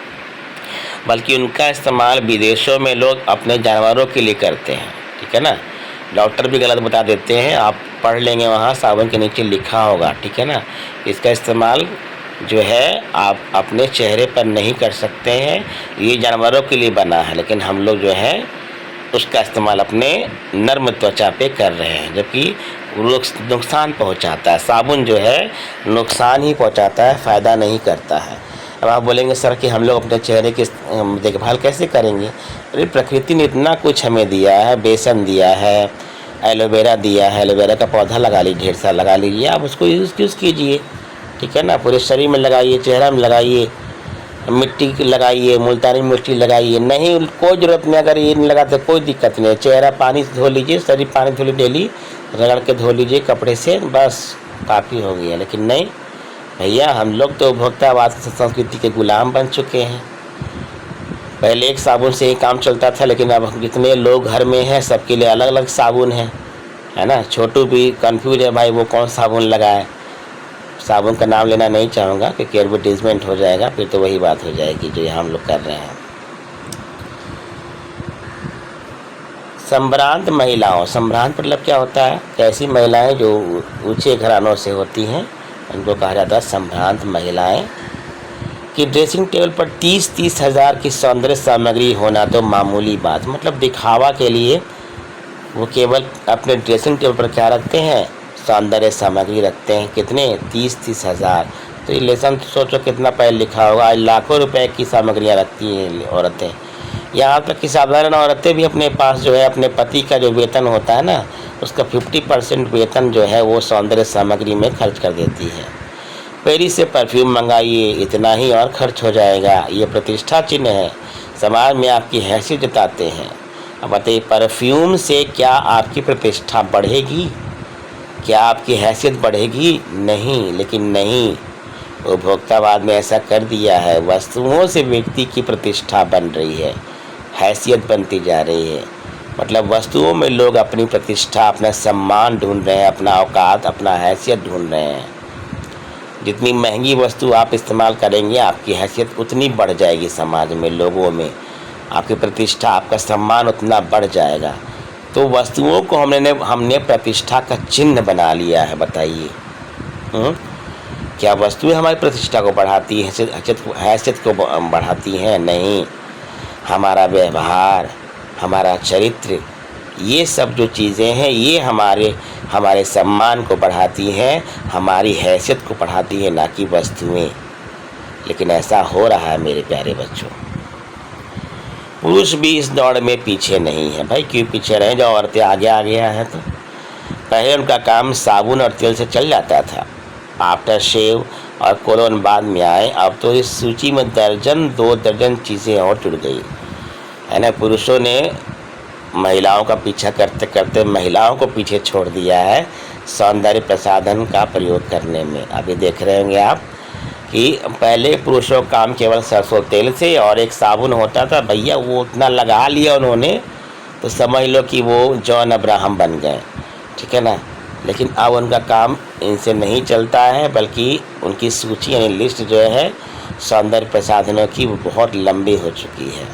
बल्कि उनका इस्तेमाल विदेशों में लोग अपने जानवरों के लिए करते हैं, ठीक है ना। डॉक्टर भी गलत बता देते हैं, आप पढ़ लेंगे, वहाँ साबुन के नीचे लिखा होगा, ठीक है ना। इसका इस्तेमाल जो है आप अपने चेहरे पर नहीं कर सकते हैं, ये जानवरों के लिए बना है, लेकिन हम लोग जो है उसका इस्तेमाल अपने नर्म त्वचा पे कर रहे हैं, जबकि नुकसान पहुंचाता है। साबुन जो है नुकसान ही पहुंचाता है, फ़ायदा नहीं करता है। अब आप बोलेंगे सर कि हम लोग अपने चेहरे की देखभाल कैसे करेंगे? अरे प्रकृति ने इतना कुछ हमें दिया है, बेसन दिया है, एलोवेरा दिया है, एलोवेरा का पौधा लगा लीजिए, ढेर सारा लगा लीजिए, आप उसको यूज़ कीजिए, ठीक है ना। पूरे शरीर में लगाइए, चेहरा में लगाइए, मिट्टी लगाइए, मुल्तानी मिट्टी लगाइए, नहीं कोई ज़रूरत नहीं। अगर ये नहीं लगाते कोई दिक्कत नहीं है। चेहरा पानी से धो लीजिए, शरीर पानी धो लीजिए, डेली रगड़ के धो लीजिए कपड़े से, बस काफ़ी हो गया। लेकिन नहीं भैया, हम लोग तो उपभोक्तावाद संस्कृति के गुलाम बन चुके हैं। पहले एक साबुन से ही काम चलता था, लेकिन अब जितने लोग घर में हैं सबके लिए अलग अलग साबुन है ना। छोटू भी कंफ्यूज है, भाई वो कौन साबुन लगाए। साबुन का नाम लेना नहीं चाहूँगा क्योंकि एडवर्टीजमेंट हो जाएगा, फिर तो वही बात हो जाएगी जो यहाँ हम लोग कर रहे हैं। संभ्रांत महिलाओं, संभ्रांत मतलब क्या होता है? ऐसी महिलाएं जो ऊंचे घरानों से होती हैं, उनको कहा जाता है संभ्रांत महिलाएं। कि ड्रेसिंग टेबल पर 30-30 हज़ार की सौंदर्य सामग्री होना तो मामूली बात। मतलब दिखावा के लिए वो केवल अपने ड्रेसिंग टेबल पर क्या रखते हैं? सौंदर्य सामग्री रखते हैं। कितने? 30-30 हज़ार। तो ये लेसन सोचो कितना पैसा लिखा होगा। आज लाखों रुपए की सामग्रियाँ रखती हैं औरतें। यहाँ तक कि साधारण औरतें भी अपने पास जो है अपने पति का जो वेतन होता है ना, उसका 50% वेतन जो है वो सौंदर्य सामग्री में खर्च कर देती है। पेरिस से परफ्यूम मंगाइए, इतना ही और खर्च हो जाएगा। ये प्रतिष्ठा चिन्ह है, समाज में आपकी हैसियत जताते हैं। अब बताइए, परफ्यूम से क्या आपकी प्रतिष्ठा बढ़ेगी? क्या आपकी हैसियत बढ़ेगी? नहीं। लेकिन नहीं, उपभोक्तावाद में ऐसा कर दिया है। वस्तुओं से व्यक्ति की प्रतिष्ठा बन रही है, हैसियत बनती जा रही है। मतलब वस्तुओं में लोग अपनी प्रतिष्ठा, अपना सम्मान ढूंढ रहे हैं, अपना औकात, अपना हैसियत ढूंढ रहे हैं। जितनी महंगी वस्तु आप इस्तेमाल करेंगे, आपकी हैसियत उतनी बढ़ जाएगी समाज में, लोगों में। आपकी प्रतिष्ठा, आपका सम्मान उतना बढ़ जाएगा। तो वस्तुओं को हमने प्रतिष्ठा का चिन्ह बना लिया है। बताइए, क्या वस्तुएं हमारी प्रतिष्ठा को बढ़ाती हैं, हैसियत को बढ़ाती हैं? नहीं। हमारा व्यवहार, हमारा चरित्र, ये सब जो चीज़ें हैं, ये हमारे सम्मान को बढ़ाती हैं, हमारी हैसियत को बढ़ाती हैं, ना कि वस्तुएं। लेकिन ऐसा हो रहा है मेरे प्यारे बच्चों। पुरुष भी इस दौड़ में पीछे नहीं है। भाई क्यों पीछे रहे? जो औरतें आगे आ गया है। तो पहले उनका काम साबुन और तेल से चल जाता था, आफ्टर शेव और कोलोन बाद में आए। अब तो इस सूची में दर्जन 2 दर्जन चीज़ें और जुड़ गई है ना। पुरुषों ने महिलाओं का पीछा करते करते महिलाओं को पीछे छोड़ दिया है सौंदर्य प्रसाधन का प्रयोग करने में। अभी देख रहे होंगे आप कि पहले पुरुषों का काम केवल सरसों तेल से और एक साबुन होता था। भैया वो उतना लगा लिया उन्होंने, तो समझ लो कि वो जॉन अब्राहम बन गए, ठीक है ना। लेकिन अब उनका काम इनसे नहीं चलता है, बल्कि उनकी सूची यानी लिस्ट जो है सौंदर्य प्रसाधनों की, वो बहुत लंबी हो चुकी है।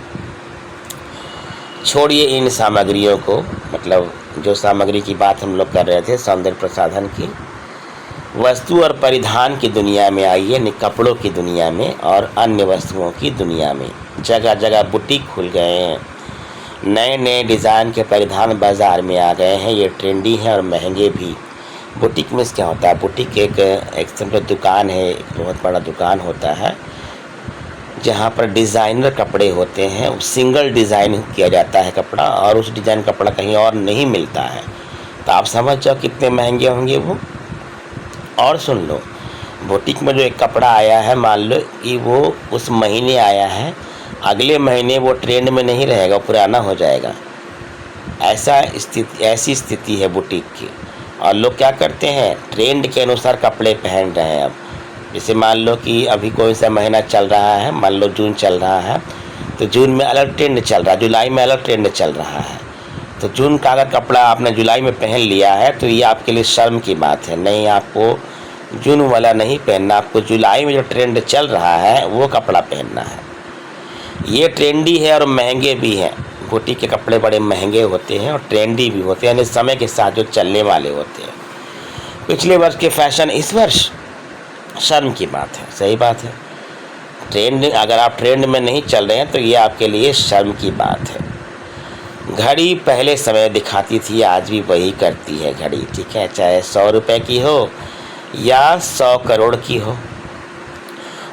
छोड़िए इन सामग्रियों को, मतलब जो सामग्री की बात हम लोग कर रहे थे सौंदर्य प्रसाधन की, वस्तु और परिधान की दुनिया में आइए, यानी कपड़ों की दुनिया में और अन्य वस्तुओं की दुनिया में। जगह जगह बुटीक खुल गए हैं, नए नए डिज़ाइन के परिधान बाज़ार में आ गए हैं। ये ट्रेंडी हैं और महंगे भी। बुटीक में क्या होता है? बुटीक एक समझो दुकान है, एक बहुत बड़ा दुकान होता है जहाँ पर डिज़ाइनर कपड़े होते हैं। सिंगल डिज़ाइन किया जाता है कपड़ा, और उस डिज़ाइन कपड़ा कहीं और नहीं मिलता है। तो आप समझ जाओ कितने महंगे होंगे वो। और सुन लो, बुटीक में जो एक कपड़ा आया है, मान लो कि वो उस महीने आया है, अगले महीने वो ट्रेंड में नहीं रहेगा, पुराना हो जाएगा। ऐसी स्थिति है बुटीक की। और लोग क्या करते हैं? ट्रेंड के अनुसार कपड़े पहन रहे हैं। अब जैसे मान लो कि अभी कोई सा महीना चल रहा है, मान लो जून चल रहा है, तो जून में अलग ट्रेंड चल रहा है, जुलाई में अलग ट्रेंड चल रहा है। तो जून का अगर कपड़ा आपने जुलाई में पहन लिया है तो ये आपके लिए शर्म की बात है। नहीं, आपको जून वाला नहीं पहनना, आपको जुलाई में जो ट्रेंड चल रहा है वो कपड़ा पहनना है। ये ट्रेंडी है और महंगे भी हैं। बुटीक के कपड़े बड़े महंगे होते हैं और ट्रेंडी भी होते हैं, यानी समय के साथ जो चलने वाले होते हैं। पिछले वर्ष के फैशन इस वर्ष, शर्म की बात है। सही बात है। ट्रेंड, अगर आप ट्रेंड में नहीं चल रहे हैं तो ये आपके लिए शर्म की बात है। घड़ी पहले समय दिखाती थी, आज भी वही करती है घड़ी, ठीक है। चाहे 100 रुपये की हो या 100 करोड़ की हो,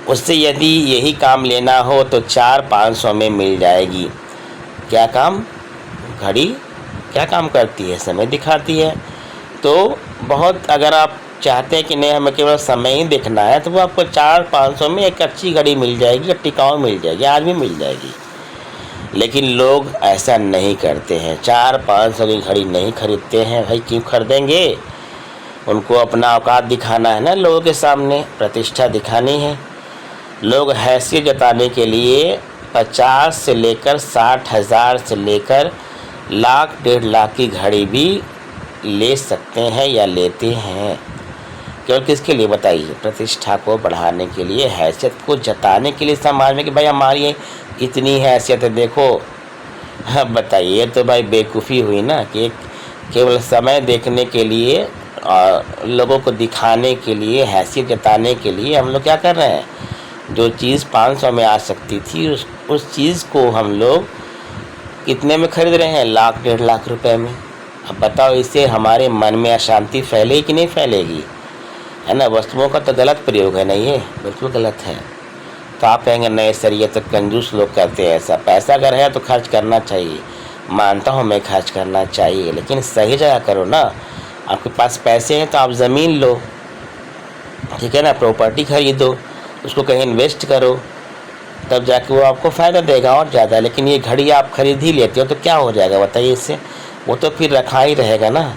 उससे यदि यही काम लेना हो तो 400-500 में मिल जाएगी। क्या काम? घड़ी क्या काम करती है? समय दिखाती है। तो बहुत, अगर आप चाहते हैं कि नहीं हमें केवल समय ही देखना है, तो वो आपको 400-500 में एक अच्छी घड़ी मिल जाएगी, टिकाऊ मिल जाएगी, आज भी मिल जाएगी। लेकिन लोग ऐसा नहीं करते हैं, 400-500 की घड़ी नहीं खरीदते हैं। भाई क्यों खरीदेंगे? उनको अपना औकात दिखाना है ना, लोगों के सामने प्रतिष्ठा दिखानी है। लोग हैसियत जताने के लिए 50 से लेकर 60 हज़ार से लेकर लाख 1.5 लाख की घड़ी भी ले सकते हैं या लेते हैं। केवल किसके लिए? बताइए। प्रतिष्ठा को बढ़ाने के लिए, हैसियत को जताने के लिए समाज में कि भाई हमारी इतनी हैसियत है, देखो। हाँ बताइए, तो भाई बेवकूफ़ी हुई ना कि केवल समय देखने के लिए और लोगों को दिखाने के लिए, हैसियत जताने के लिए हम लोग क्या कर रहे हैं? जो चीज़ 500 में आ सकती थी उस चीज़ को हम लोग कितने में ख़रीद रहे हैं? लाख 1.5 लाख रुपए में। अब बताओ, इससे हमारे मन में अशांति फैलेगी कि नहीं फैलेगी, है ना। वस्तुओं का तो गलत प्रयोग है ना, ये बिल्कुल गलत है। तो आप कहेंगे नहीं सर, ये तो कंजूस लोग करते हैं ऐसा। पैसा अगर है तो खर्च करना चाहिए, मानता हूँ मैं, खर्च करना चाहिए, लेकिन सही जगह करो ना। आपके पास पैसे हैं तो आप ज़मीन लो, ठीक है ना, प्रॉपर्टी खरीदो, उसको कहीं इन्वेस्ट करो, तब जाके वो आपको फ़ायदा देगा और ज़्यादा। लेकिन ये घड़ी आप खरीद ही लेते हो तो क्या हो जाएगा बताइए इससे, वो तो फिर रखा ही रहेगा ना,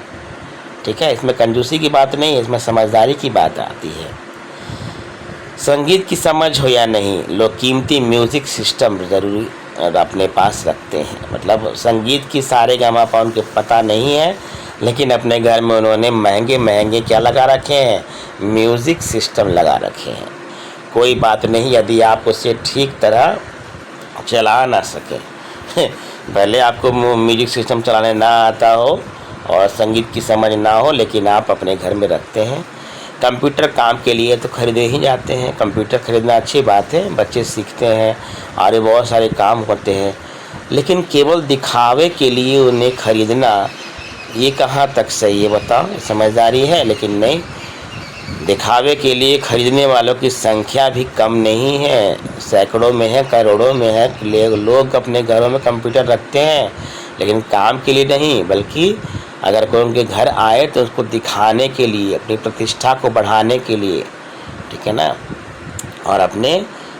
ठीक है। इसमें कंजूसी की बात नहीं है, इसमें समझदारी की बात आती है। संगीत की समझ हो या नहीं, लोग कीमती म्यूज़िक सिस्टम ज़रूरी अपने पास रखते हैं। मतलब संगीत की सारे गामा उनके पता नहीं है, लेकिन अपने घर में उन्होंने महंगे महंगे क्या लगा रखे हैं, म्यूज़िक सिस्टम लगा रखे हैं। कोई बात नहीं यदि आप उसे ठीक तरह चला ना सकें भले आपको म्यूजिक सिस्टम चलाने ना आता हो और संगीत की समझ ना हो, लेकिन आप अपने घर में रखते हैं। कंप्यूटर काम के लिए तो खरीदे ही जाते हैं, कंप्यूटर खरीदना अच्छी बात है, बच्चे सीखते हैं और ये बहुत सारे काम होते हैं, लेकिन केवल दिखावे के लिए उन्हें खरीदना ये कहाँ तक सही है बताओ। समझदारी है, लेकिन नहीं, दिखावे के लिए खरीदने वालों की संख्या भी कम नहीं है, सैकड़ों में है, करोड़ों में है। लोग अपने घरों में कंप्यूटर रखते हैं, लेकिन काम के लिए नहीं, बल्कि अगर कोई उनके घर आए तो उसको दिखाने के लिए, अपनी प्रतिष्ठा को बढ़ाने के लिए, ठीक है ना, और अपने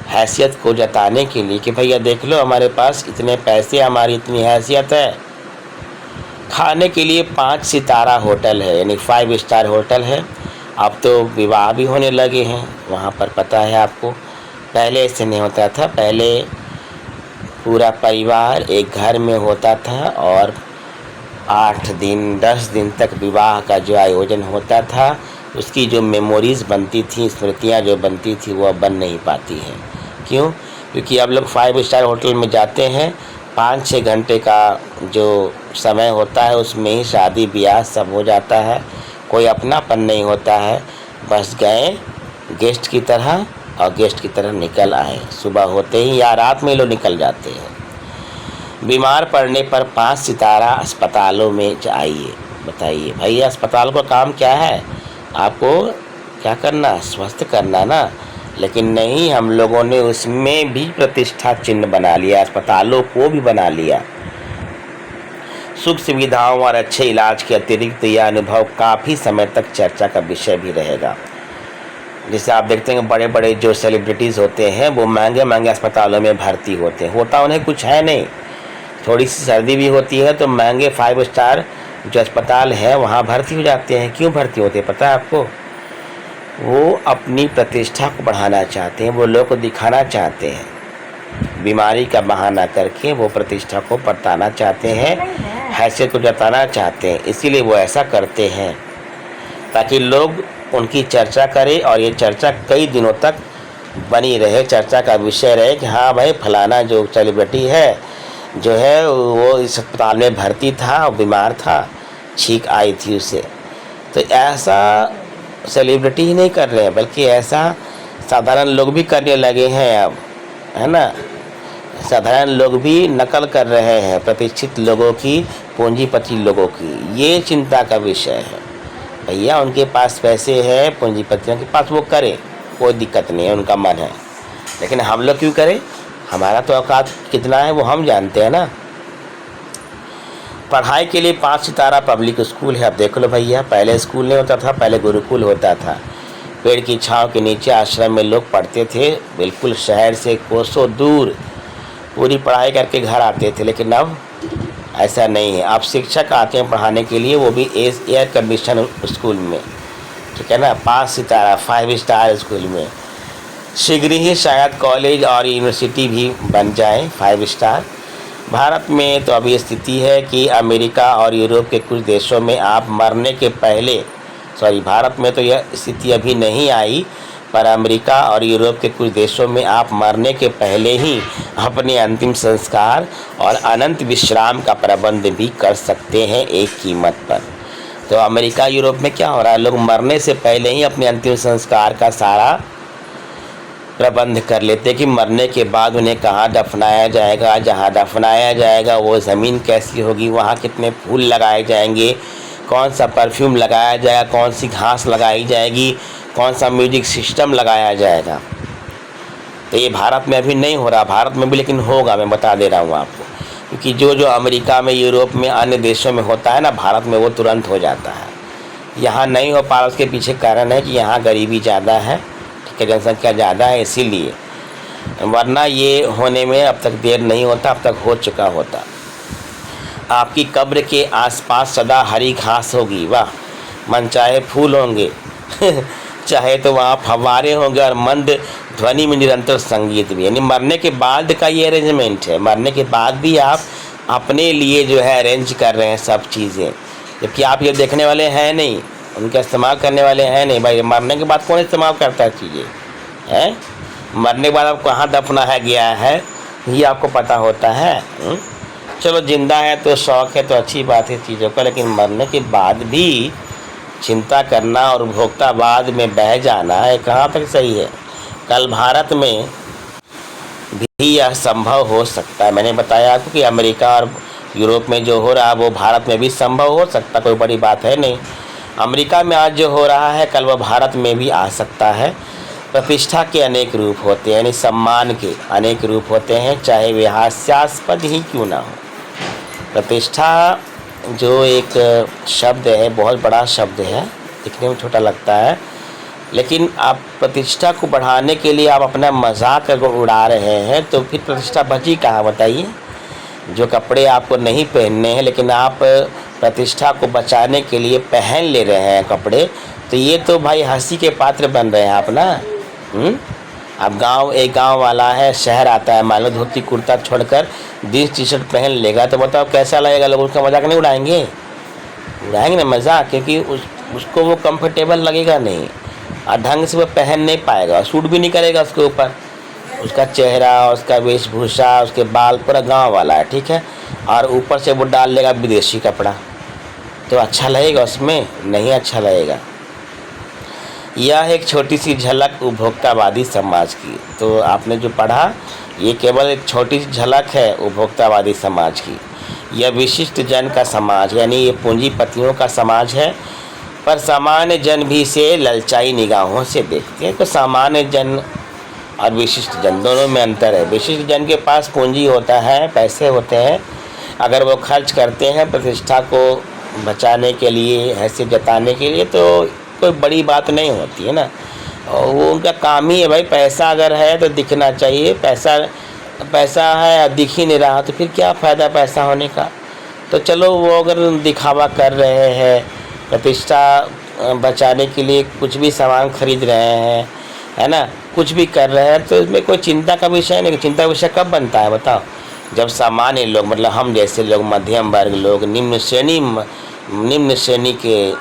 हैसियत को जताने के लिए कि भैया देख लो हमारे पास इतने पैसे, हमारी इतनी हैसियत है। खाने के लिए 5 सितारा होटल है, यानी 5 स्टार होटल है। अब तो विवाह भी होने लगे हैं वहाँ पर, पता है आपको। पहले ऐसे नहीं होता था, पहले पूरा परिवार एक घर में होता था और 8 दिन 10 दिन तक विवाह का जो आयोजन होता था, उसकी जो मेमोरीज़ बनती थी, स्मृतियाँ जो बनती थी, वो अब बन नहीं पाती हैं। क्यों? क्योंकि अब लोग 5 स्टार होटल में जाते हैं, 5-6 घंटे का जो समय होता है उसमें ही शादी ब्याह सब हो जाता है, कोई अपनापन नहीं होता है। बस गए गेस्ट की तरह और गेस्ट की तरह निकल आए, सुबह होते ही या रात में लोग निकल जाते हैं। बीमार पड़ने पर 5 सितारा अस्पतालों में जाइए। बताइए भैया, अस्पताल का काम क्या है, आपको क्या करना, स्वस्थ करना ना। लेकिन नहीं, हम लोगों ने उसमें भी प्रतिष्ठा चिन्ह बना लिया, अस्पतालों को भी बना लिया। सुख सुविधाओं और अच्छे इलाज के अतिरिक्त यह अनुभव काफ़ी समय तक चर्चा का विषय भी रहेगा। जैसे आप देखते हैं बड़े बड़े जो सेलिब्रिटीज़ होते हैं वो महंगे महंगे अस्पतालों में भर्ती होते हैं, होता उन्हें कुछ है नहीं, थोड़ी सी सर्दी भी होती है तो महंगे 5 स्टार जो अस्पताल है वहाँ भर्ती हो जाते हैं। क्यों भर्ती होते हैं पता है आपको? वो अपनी प्रतिष्ठा को बढ़ाना चाहते हैं, वो लोग को दिखाना चाहते हैं, बीमारी का बहाना करके वो प्रतिष्ठा को बताना चाहते हैं, हैसियत को जताना चाहते हैं, इसीलिए वो ऐसा करते हैं ताकि लोग उनकी चर्चा करें और ये चर्चा कई दिनों तक बनी रहे, चर्चा का विषय रहे कि हाँ भाई फलाना जो सेलिब्रिटी है जो है वो इस अस्पताल में भर्ती था और बीमार था, छींक आई थी उसे। तो ऐसा सेलिब्रिटी ही नहीं कर रहे हैं, बल्कि ऐसा साधारण लोग भी करने लगे हैं अब, है ना। साधारण लोग भी नकल कर रहे हैं प्रतिष्ठित लोगों की, पूंजीपति लोगों की। ये चिंता का विषय है भैया, उनके पास पैसे हैं, पूंजीपतियों के पास, वो करें, कोई दिक्कत नहीं है, उनका मन है। लेकिन हम लोग क्यों करें? हमारा तो औकात कितना है वो हम जानते हैं ना। पढ़ाई के लिए 5 सितारा पब्लिक स्कूल है। अब देख लो भैया, पहले स्कूल नहीं होता था, पहले गुरुकुल होता था, पेड़ की छांव के नीचे आश्रम में लोग पढ़ते थे, बिल्कुल शहर से कोसों दूर पूरी पढ़ाई करके घर आते थे। लेकिन अब ऐसा नहीं है, अब शिक्षक आते हैं पढ़ाने के लिए, वो भी एयर कंडीशन स्कूल में, ठीक है ना, 5 सितारा 5 स्टार स्कूल में। शीघ्र ही शायद कॉलेज और यूनिवर्सिटी भी बन जाए 5 स्टार। भारत में तो अभी स्थिति है कि अमेरिका और यूरोप के कुछ देशों में आप मरने के पहले, भारत में तो यह स्थिति अभी नहीं आई, पर अमेरिका और यूरोप के कुछ देशों में आप मरने के पहले ही अपने अंतिम संस्कार और अनंत विश्राम का प्रबंध भी कर सकते हैं एक कीमत पर। तो अमेरिका यूरोप में क्या हो रहा है, लोग मरने से पहले ही अपने अंतिम संस्कार का सारा प्रबंध कर लेते कि मरने के बाद उन्हें कहाँ दफनाया जाएगा, जहाँ दफनाया जाएगा वो ज़मीन कैसी होगी, वहाँ कितने फूल लगाए जाएंगे, कौन सा परफ्यूम लगाया जाएगा, कौन सी घास लगाई जाएगी, कौन सा म्यूजिक सिस्टम लगाया जाएगा। तो ये भारत में अभी नहीं हो रहा, भारत में भी लेकिन होगा, मैं बता दे रहा हूँ आपको। क्योंकि जो जो अमेरिका में, यूरोप में, अन्य देशों में होता है ना, भारत में वो तुरंत हो जाता है। यहाँ नहीं हो पा रहा, उसके पीछे कारण है कि यहाँ गरीबी ज़्यादा है, ठीक है, जनसंख्या ज़्यादा है, इसीलिए। वरना ये होने में अब तक देर नहीं होता, अब तक हो चुका होता। आपकी कब्र के आसपास सदा हरी घास होगी, वाह, मनचाहे फूल होंगे चाहे तो वहाँ फव्वारे होंगे और मंद ध्वनि में निरंतर संगीत भी। यानी मरने के बाद का ये अरेंजमेंट है, मरने के बाद भी आप अपने लिए जो है अरेंज कर रहे हैं सब चीज़ें, जबकि आप ये देखने वाले हैं नहीं, उनका इस्तेमाल करने वाले हैं नहीं। भाई मरने के बाद कौन इस्तेमाल करता है चीज़ें, हैं? मरने के बाद आप कहाँ दफनाया गया है ये आपको पता होता है। चलो जिंदा है तो शौक़ है तो अच्छी बात है चीज़ों का, लेकिन मरने के बाद भी चिंता करना और उपभोक्तावाद में बह जाना है, कहाँ तक सही है। कल भारत में भी यह संभव हो सकता है। मैंने बताया आपको कि अमेरिका और यूरोप में जो हो रहा है वो भारत में भी संभव हो सकता, कोई बड़ी बात है नहीं। अमेरिका में आज जो हो रहा है कल वह भारत में भी आ सकता है। प्रतिष्ठा के अनेक रूप होते हैं, यानी सम्मान के अनेक रूप होते हैं, चाहे वे हास्यास्पद ही क्यों ना हो। प्रतिष्ठा जो एक शब्द है, बहुत बड़ा शब्द है, दिखने में छोटा लगता है, लेकिन आप प्रतिष्ठा को बढ़ाने के लिए आप अपना मजाक अगर उड़ा रहे हैं तो फिर प्रतिष्ठा बची कहाँ, बताइए। जो कपड़े आपको नहीं पहनने हैं लेकिन आप प्रतिष्ठा को बचाने के लिए पहन ले रहे हैं कपड़े, तो ये तो भाई हंसी के पात्र बन रहे हैं आप ना। अब एक गांव वाला है, शहर आता है, मान लो धोती कुर्ता छोड़कर जीन्स टी शर्ट पहन लेगा, तो बताओ कैसा लगेगा, लोग उसका मजाक नहीं उड़ाएंगे? उड़ाएंगे ना मजाक, क्योंकि उसको वो कंफर्टेबल लगेगा नहीं और ढंग से वो पहन नहीं पाएगा, सूट भी नहीं करेगा उसके ऊपर, उसका चेहरा, उसका वेशभूषा, उसके बाल पूरा गांव वाला है, ठीक है, और ऊपर से वो डाल लेगा विदेशी कपड़ा, तो अच्छा लगेगा उसमें? नहीं अच्छा लगेगा। यह एक छोटी सी झलक उपभोक्तावादी समाज की, तो आपने जो पढ़ा ये केवल एक छोटी सी झलक है उपभोक्तावादी समाज की। यह विशिष्ट जन का समाज, यानी ये पूंजीपतियों का समाज है, पर सामान्य जन भी इसे ललचाई निगाहों से देखते हैं। तो सामान्य जन और विशिष्ट जन दोनों में अंतर है। विशिष्ट जन के पास पूंजी होता है, पैसे होते हैं, अगर वो खर्च करते हैं प्रतिष्ठा को बचाने के लिए, हैसियत जताने के लिए, तो कोई बड़ी बात नहीं होती है ना, और वो उनका काम ही है। भाई पैसा अगर है तो दिखना चाहिए, पैसा है दिख ही नहीं रहा तो फिर क्या फ़ायदा पैसा होने का। तो चलो वो अगर दिखावा कर रहे हैं, प्रतिष्ठा बचाने के लिए कुछ भी सामान खरीद रहे हैं, है ना, कुछ भी कर रहे हैं, तो इसमें कोई चिंता का विषय नहीं। चिंता का विषय कब बनता है बताओ? जब सामान्य लोग, मतलब हम जैसे लोग, मध्यम वर्ग लोग, निम्न श्रेणी के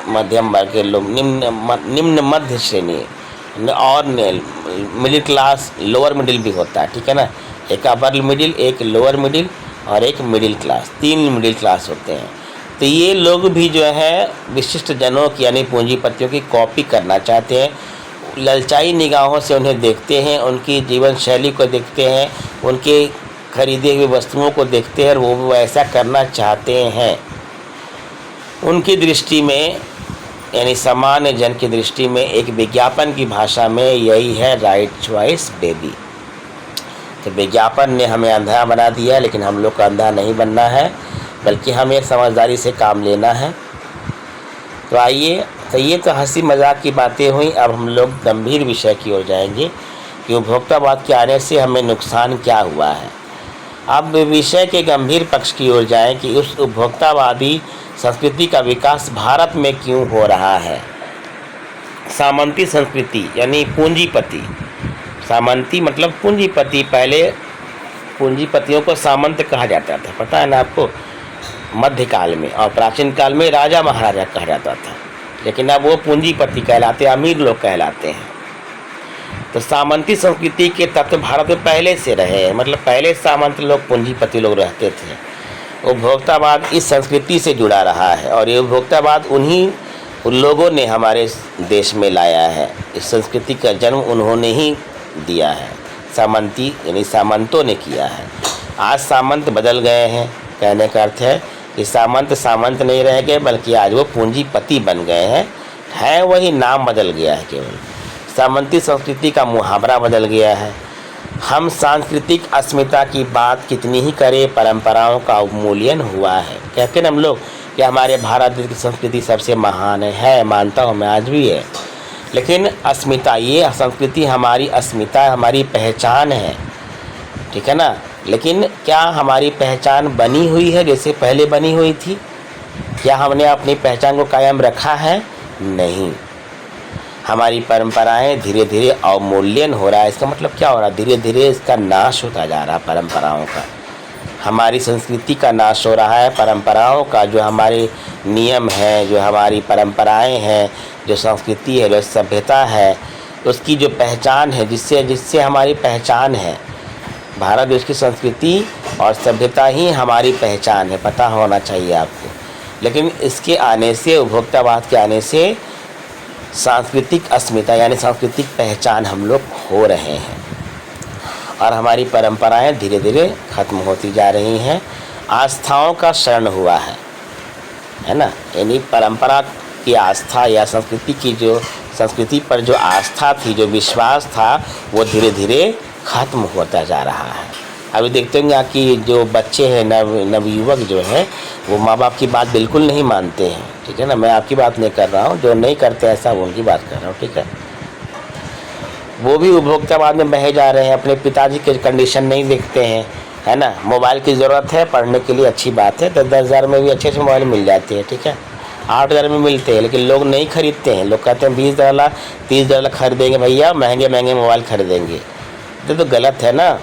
मध्यम वर्ग के लोग, निम्न मध्य श्रेणी और मिडिल क्लास, लोअर मिडिल भी होता है, ठीक है ना, एक अपर मिडिल, एक लोअर मिडिल और एक मिडिल क्लास, 3 मिडिल क्लास होते हैं। तो ये लोग भी जो है विशिष्ट जनों की यानी पूंजीपतियों की कॉपी करना चाहते हैं, ललचाई निगाहों से उन्हें देखते हैं, उनकी जीवन शैली को देखते हैं, उनके खरीदे हुए वस्तुओं को देखते हैं और वो ऐसा करना चाहते हैं। उनकी दृष्टि में, यानी सामान्य जन की दृष्टि में, एक विज्ञापन की भाषा में यही है राइट चॉइस बेबी। तो विज्ञापन ने हमें अंधा बना दिया, लेकिन हम लोग को अंधा नहीं बनना है, बल्कि हमें समझदारी से काम लेना है। तो आइए, तो ये तो हंसी मजाक की बातें हुई, अब हम लोग गंभीर विषय की ओर जाएंगे कि उपभोक्तावाद के आने से हमें नुकसान क्या हुआ है। अब विषय के गंभीर पक्ष की ओर जाएं कि उस उपभोक्तावादी संस्कृति का विकास भारत में क्यों हो रहा है। सामंती संस्कृति यानी पूंजीपति, सामंती मतलब पूंजीपति, पहले पूंजीपतियों को सामंत कहा जाता था, पता है ना आपको, मध्यकाल में, और प्राचीन काल में राजा महाराजा कहा जाता था, लेकिन अब वो पूंजीपति कहलाते, अमीर लोग कहलाते हैं। तो सामंती संस्कृति के तत्व भारत में पहले से रहे हैं, मतलब पहले सामंत लोग, पूंजीपति लोग रहते थे। उपभोक्तावाद इस संस्कृति से जुड़ा रहा है और ये उपभोक्तावाद उन लोगों ने हमारे देश में लाया है। इस संस्कृति का जन्म उन्होंने ही दिया है। सामंती यानी सामंतों ने किया है। आज सामंत बदल गए हैं। कहने का अर्थ है कि सामंत सामंत नहीं रह गए, बल्कि आज वो पूंजीपति बन गए हैं। है वही, नाम बदल गया है केवल। सामंती संस्कृति का मुहावरा बदल गया है। हम सांस्कृतिक अस्मिता की बात कितनी ही करें, परंपराओं का अवमूल्यन हुआ है। कहते हैं हम लोग कि हमारे भारत देश की संस्कृति सबसे महान है, मानता हूँ मैं, आज भी है। लेकिन अस्मिता, ये संस्कृति हमारी अस्मिता, हमारी पहचान है, ठीक है ना। लेकिन क्या हमारी पहचान बनी हुई है जैसे पहले बनी हुई थी? क्या हमने अपनी पहचान को कायम रखा है? नहीं। हमारी परंपराएं धीरे धीरे अवमूल्यन हो रहा है। इसका मतलब क्या हो रहा है? धीरे धीरे इसका नाश होता जा रहा है परंपराओं का। हमारी संस्कृति का नाश हो रहा है। परंपराओं का जो हमारे नियम हैं, जो हमारी परंपराएं हैं, जो संस्कृति है, जो सभ्यता है, उसकी जो पहचान है, जिससे हमारी पहचान है। भारत देश की संस्कृति और सभ्यता ही हमारी पहचान है, पता होना चाहिए आपको। लेकिन इसके आने से, उपभोक्तावाद के आने से सांस्कृतिक अस्मिता यानी सांस्कृतिक पहचान हम लोग खो रहे हैं और हमारी परंपराएं धीरे धीरे खत्म होती जा रही हैं। आस्थाओं का शरण हुआ है ना। यानी परंपरा की आस्था या संस्कृति पर जो आस्था थी, जो विश्वास था, वो धीरे धीरे खत्म होता जा रहा है। अभी देखते होंगे कि जो बच्चे हैं, नवयुवक जो है, वो माँ बाप की बात बिल्कुल नहीं मानते हैं, ठीक है ना। मैं आपकी बात नहीं कर रहा हूँ, जो नहीं करते ऐसा वो उनकी बात कर रहा हूँ, ठीक है। वो भी उपभोक्तावाद में बहे जा रहे हैं, अपने पिताजी के कंडीशन नहीं देखते हैं, है ना। मोबाइल की ज़रूरत है पढ़ने के लिए, अच्छी बात है, 10,000 में भी अच्छे मोबाइल मिल जाते हैं, ठीक है। 8,000 में मिलते हैं, लेकिन लोग नहीं खरीदते हैं। लोग कहते हैं 20,000 30,000 खरीदेंगे भैया, महंगे महंगे मोबाइल खरीदेंगे। तो गलत है ना।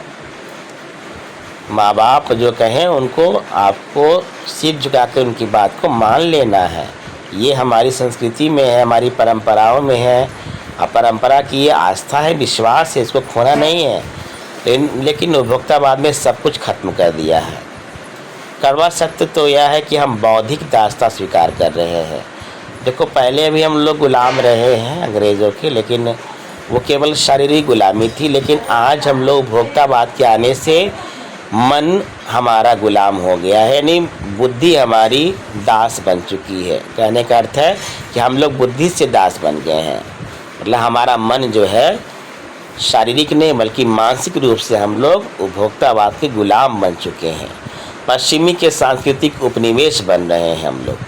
माँ बाप जो कहें उनको आपको सिर झुका के उनकी बात को मान लेना है। ये हमारी संस्कृति में है, हमारी परंपराओं में है। परंपरा की ये आस्था है, विश्वास है, इसको खोना नहीं है। लेकिन उपभोक्तावाद में सब कुछ खत्म कर दिया है। कड़वा सत्य तो यह है कि हम बौद्धिक दास्ता स्वीकार कर रहे हैं। देखो, पहले भी हम लोग गुलाम रहे हैं अंग्रेज़ों के, लेकिन वो केवल शारीरिक गुलामी थी। लेकिन आज हम लोग उपभोक्तावाद के आने से मन हमारा गुलाम हो गया है, यानी बुद्धि हमारी दास बन चुकी है। कहने का अर्थ है कि हम लोग बुद्धि से दास बन गए हैं। मतलब हमारा मन जो है शारीरिक नहीं बल्कि मानसिक रूप से हम लोग उपभोक्तावाद के गुलाम बन चुके हैं। पश्चिमी के सांस्कृतिक उपनिवेश बन रहे हैं हम लोग।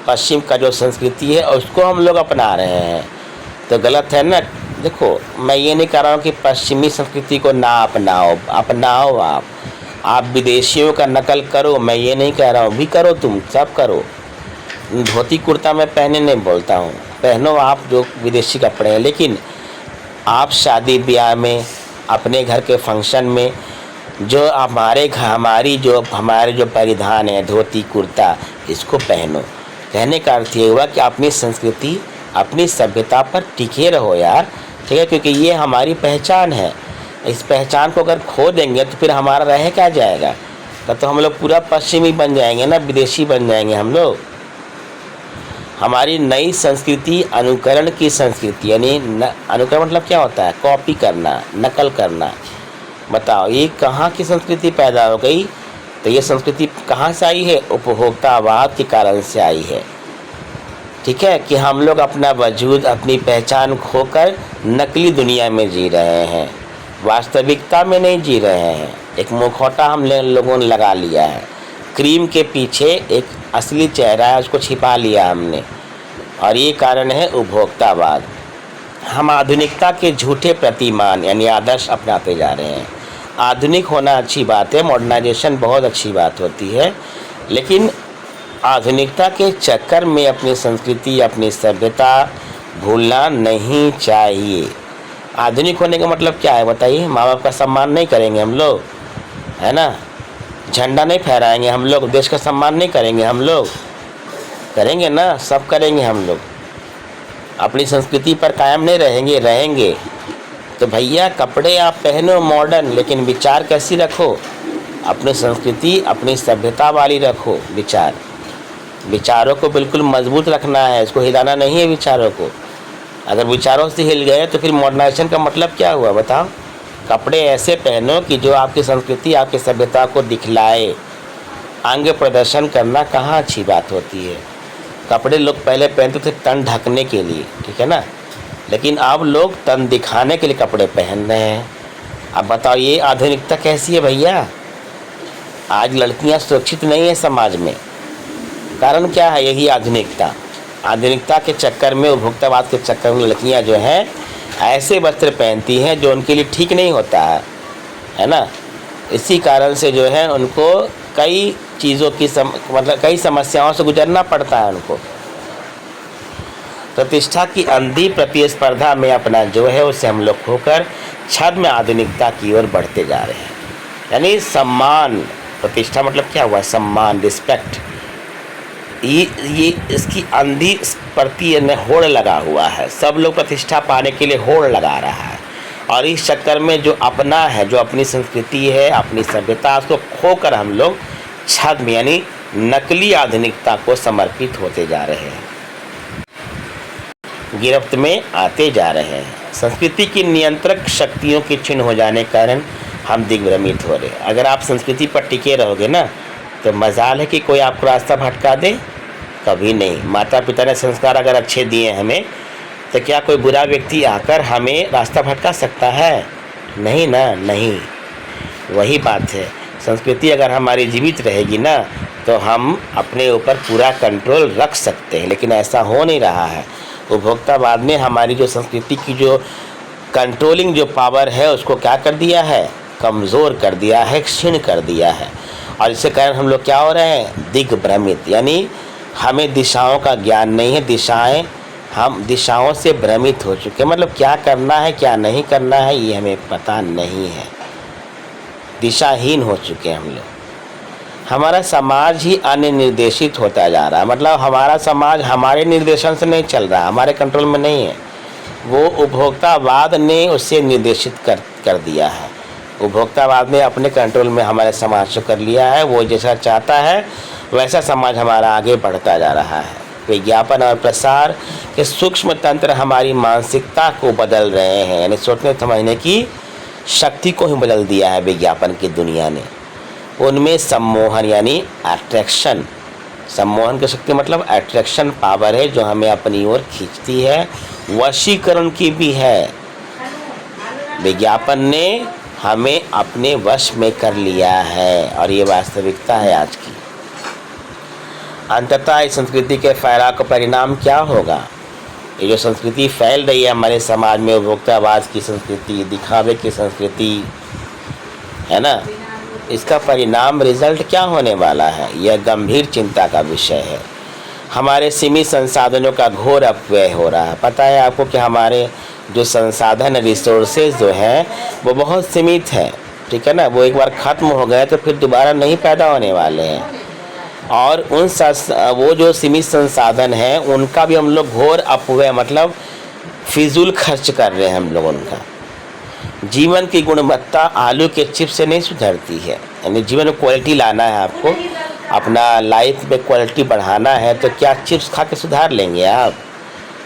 पश्चिम का जो संस्कृति है उसको हम लोग अपना रहे हैं, तो गलत है ना। देखो, मैं ये नहीं कह रहा हूँ कि पश्चिमी संस्कृति को ना अपनाओ आप विदेशियों का नकल करो, मैं ये नहीं कह रहा हूँ, भी करो, तुम सब करो। धोती कुर्ता मैं पहने नहीं बोलता हूँ, पहनो आप जो विदेशी कपड़े हैं, लेकिन आप शादी ब्याह में, अपने घर के फंक्शन में जो हमारे जो परिधान है, धोती कुर्ता, इसको पहनो। कहने का अर्थ ये हुआ कि अपनी संस्कृति, अपनी सभ्यता पर टिके रहो यार, ठीक है, क्योंकि ये हमारी पहचान है। इस पहचान को अगर खो देंगे तो फिर हमारा रह क्या जाएगा? तब तो हम लोग पूरा पश्चिमी बन जाएंगे ना, विदेशी बन जाएंगे हम लोग। हमारी नई संस्कृति अनुकरण की संस्कृति, यानी अनुकरण मतलब क्या होता है? कॉपी करना, नकल करना। बताओ, ये कहाँ की संस्कृति पैदा हो गई? तो ये संस्कृति कहाँ से आई है? उपभोक्तावाद के कारण से आई है, ठीक है। कि हम लोग अपना वजूद, अपनी पहचान खोकर नकली दुनिया में जी रहे हैं, वास्तविकता में नहीं जी रहे हैं। एक मुखौटा हम लोगों ने लगा लिया है, क्रीम के पीछे एक असली चेहरा है, उसको छिपा लिया हमने, और ये कारण है उपभोक्तावाद। हम आधुनिकता के झूठे प्रतिमान यानी आदर्श अपनाते जा रहे हैं। आधुनिक होना अच्छी बात है, मॉडर्नाइजेशन बहुत अच्छी बात होती है, लेकिन आधुनिकता के चक्कर में अपनी संस्कृति, अपनी सभ्यता भूलना नहीं चाहिए। आधुनिक होने का मतलब क्या है बताइए? माँ बाप का सम्मान नहीं करेंगे हम लोग, है ना। झंडा नहीं फहराएंगे हम लोग, देश का सम्मान नहीं करेंगे हम लोग, करेंगे ना, सब करेंगे हम लोग। अपनी संस्कृति पर कायम नहीं रहेंगे। तो भैया, कपड़े आप पहनो मॉडर्न, लेकिन विचार कैसी रखो? अपनी संस्कृति, अपनी सभ्यता वाली रखो। विचारों को बिल्कुल मजबूत रखना है, इसको हिलाना नहीं है विचारों को, अगर विचारों से हिल गए तो फिर मॉडर्नाइजेशन का मतलब क्या हुआ बताओ। कपड़े ऐसे पहनो कि जो आपकी संस्कृति आपकी सभ्यता को दिखलाए। अंग प्रदर्शन करना कहाँ अच्छी बात होती है। कपड़े लोग पहले पहनते थे तन ढकने के लिए, ठीक है ना, लेकिन अब लोग तन दिखाने के लिए कपड़े पहन रहे हैं। अब बताओ ये आधुनिकता कैसी है भैया। आज लड़कियां सुरक्षित नहीं है समाज में। कारण क्या है, यही आधुनिकता। आधुनिकता के चक्कर में, उपभोक्तावाद के चक्कर में लड़कियां जो हैं ऐसे वस्त्र पहनती हैं जो उनके लिए ठीक नहीं होता है ना। इसी कारण से जो है उनको कई चीज़ों की मतलब कई समस्याओं से गुजरना पड़ता है उनको। प्रतिष्ठा की अंधी प्रतिस्पर्धा में अपना जो है उसे हम लोग खोकर छद्म आधुनिकता की ओर बढ़ते जा रहे हैं। यानी सम्मान, प्रतिष्ठा मतलब क्या हुआ, सम्मान, रिस्पेक्ट। ये इसकी अंधी प्रति होड़ लगा हुआ है। सब लोग प्रतिष्ठा पाने के लिए होड़ लगा रहा है, और इस चक्कर में जो अपना है, जो अपनी संस्कृति है, अपनी सभ्यता, उसको खोकर हम लोग छद्म यानी नकली आधुनिकता को समर्पित होते जा रहे हैं, गिरफ्त में आते जा रहे हैं। संस्कृति की नियंत्रक शक्तियों के क्षीण हो जाने के कारण हम दिग्भ्रमित हो रहे हैं। अगर आप संस्कृति पर टिके रहोगे ना तो मजाल है कि कोई आपको रास्ता भटका दे, कभी नहीं। माता पिता ने संस्कार अगर अच्छे दिए हमें तो क्या कोई बुरा व्यक्ति आकर हमें रास्ता भटका सकता है? नहीं ना, नहीं। वही बात है, संस्कृति अगर हमारी जीवित रहेगी ना तो हम अपने ऊपर पूरा कंट्रोल रख सकते हैं, लेकिन ऐसा हो नहीं रहा है। उपभोक्तावाद ने हमारी जो संस्कृति की जो कंट्रोलिंग जो पावर है उसको क्या कर दिया है, कमज़ोर कर दिया है, क्षीण कर दिया है। और इसके कारण हम लोग क्या हो रहे हैं, दिग्भ्रमित। यानी हमें दिशाओं का ज्ञान नहीं है, हम दिशाओं से भ्रमित हो चुके हैं। मतलब क्या करना है क्या नहीं करना है ये हमें पता नहीं है, दिशाहीन हो चुके हैं हम लोग। हमारा समाज ही अनिर्देशित होता जा रहा है। मतलब हमारा समाज हमारे निर्देशन से नहीं चल रहा, हमारे कंट्रोल में नहीं है। वो उपभोक्तावाद ने उसे निर्देशित कर दिया है। उपभोक्तावाद ने अपने कंट्रोल में हमारे समाज को कर लिया है। वो जैसा चाहता है वैसा समाज हमारा आगे बढ़ता जा रहा है। विज्ञापन और प्रसार के सूक्ष्म तंत्र हमारी मानसिकता को बदल रहे हैं, यानी सोचने समझने की शक्ति को ही बदल दिया है विज्ञापन की दुनिया ने। उनमें सम्मोहन यानी अट्रैक्शन, सम्मोहन की शक्ति मतलब अट्रैक्शन पावर है जो हमें अपनी ओर खींचती है, वशीकरण की भी है। विज्ञापन ने हमें अपने वश में कर लिया है और ये वास्तविकता है आज की। अंततः इस संस्कृति के फैलाव का परिणाम क्या होगा? ये जो संस्कृति फैल रही है हमारे समाज में, उपभोक्तावाद की संस्कृति, दिखावे की संस्कृति है ना, इसका परिणाम रिजल्ट क्या होने वाला है, यह गंभीर चिंता का विषय है। हमारे सीमित संसाधनों का घोर अपव्यय हो रहा है। पता है आपको कि हमारे जो संसाधन रिसोर्सेज जो हैं वो बहुत सीमित हैं, ठीक है ना। वो एक बार ख़त्म हो गए तो फिर दोबारा नहीं पैदा होने वाले हैं। और वो जो सीमित संसाधन हैं उनका भी हम लोग घोर अपव्यय मतलब फिजूल खर्च कर रहे हैं हम लोग उनका। जीवन की गुणवत्ता आलू के चिप्स से नहीं सुधरती है। यानी जीवन में क्वालिटी लाना है आपको, अपना लाइफ में क्वालिटी बढ़ाना है तो क्या चिप्स खा के सुधार लेंगे आप?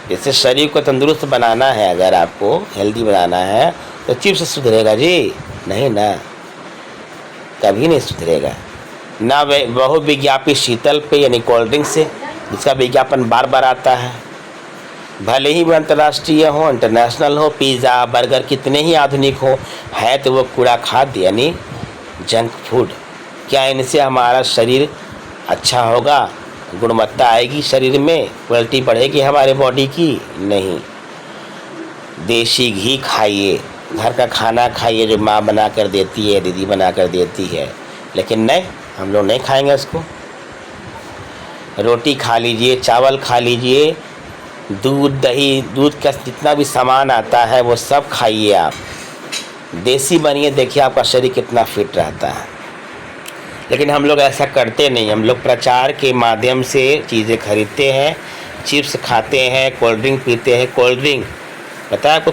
जैसे शरीर को तंदुरुस्त बनाना है, अगर आपको हेल्दी बनाना है तो चिप्स से सुधरेगा जी? नहीं ना, कभी नहीं सुधरेगा ना। बहुविज्ञापित शीतल पे यानी कोल्ड ड्रिंक से, जिसका विज्ञापन बार बार आता है, भले ही वो अंतर्राष्ट्रीय हो, इंटरनेशनल हो, पिज़्ज़ा बर्गर कितने ही आधुनिक हो, है तो वो कूड़ा खाद्य यानी जंक फूड। क्या इनसे हमारा शरीर अच्छा होगा, गुणवत्ता आएगी शरीर में, क्वालिटी बढ़ेगी हमारे बॉडी की? नहीं। देसी घी खाइए, घर का खाना खाइए जो माँ बना कर देती है, दीदी बना कर देती है, लेकिन नहीं, हम लोग नहीं खाएंगे उसको। रोटी खा लीजिए, चावल खा लीजिए, दूध दही, दूध का जितना भी सामान आता है वो सब खाइए आप, देसी बनिए, देखिए आपका शरीर कितना फिट रहता है। लेकिन हम लोग ऐसा करते नहीं। हम लोग प्रचार के माध्यम से चीज़ें खरीदते हैं, चिप्स खाते हैं, कोल्ड ड्रिंक पीते हैं। कोल्ड ड्रिंक, पता है आपको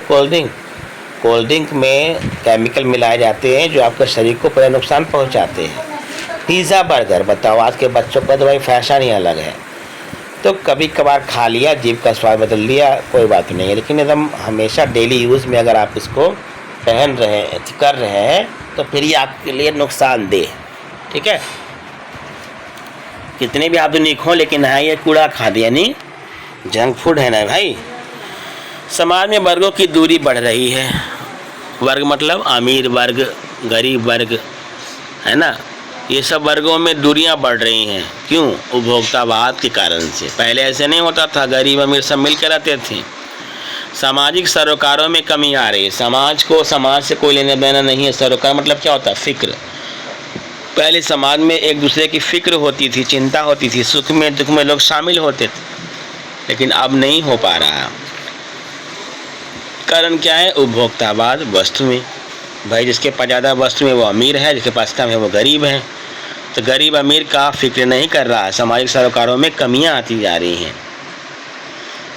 कोल्ड ड्रिंक में केमिकल मिलाए जाते हैं जो आपके शरीर को बड़ा नुकसान पहुंचाते हैं। पिज़्ज़ा बर्गर, बताओ आज के बच्चों का तो भाई फैशन ही अलग है। तो कभी कभार खा लिया, जीभ का स्वाद बदल दिया, कोई बात नहीं है। लेकिन एकदम हमेशा डेली यूज़ में अगर आप इसको पहन रहे हैं, कर रहे हैं, तो फिर ये आपके लिए नुकसानदेह, ठीक है। कितने भी आधुनिक हों, लेकिन हाँ ये कूड़ा खाद्य यानी जंक फूड है ना भाई। समाज में वर्गों की दूरी बढ़ रही है। वर्ग मतलब अमीर वर्ग, गरीब वर्ग, है ना। ये सब वर्गों में दूरियां बढ़ रही हैं। क्यों? उपभोक्तावाद के कारण से। पहले ऐसे नहीं होता था, गरीब अमीर सब मिल कर रहते थे। सामाजिक सरोकारों में कमी आ रही है। समाज से कोई लेना देना नहीं है। सरोकार मतलब क्या होता है? फिक्र। पहले समाज में एक दूसरे की फिक्र होती थी, चिंता होती थी, सुख में दुख में लोग शामिल होते थे, लेकिन अब नहीं हो पा रहा। कारण क्या है? उपभोक्तावाद वस्तु में। भाई जिसके पास ज़्यादा वस्तु है वो अमीर है, जिसके पास कम है वो गरीब है। तो गरीब अमीर का फिक्र नहीं कर रहा है। सामाजिक सरोकारों में कमियां आती जा रही हैं।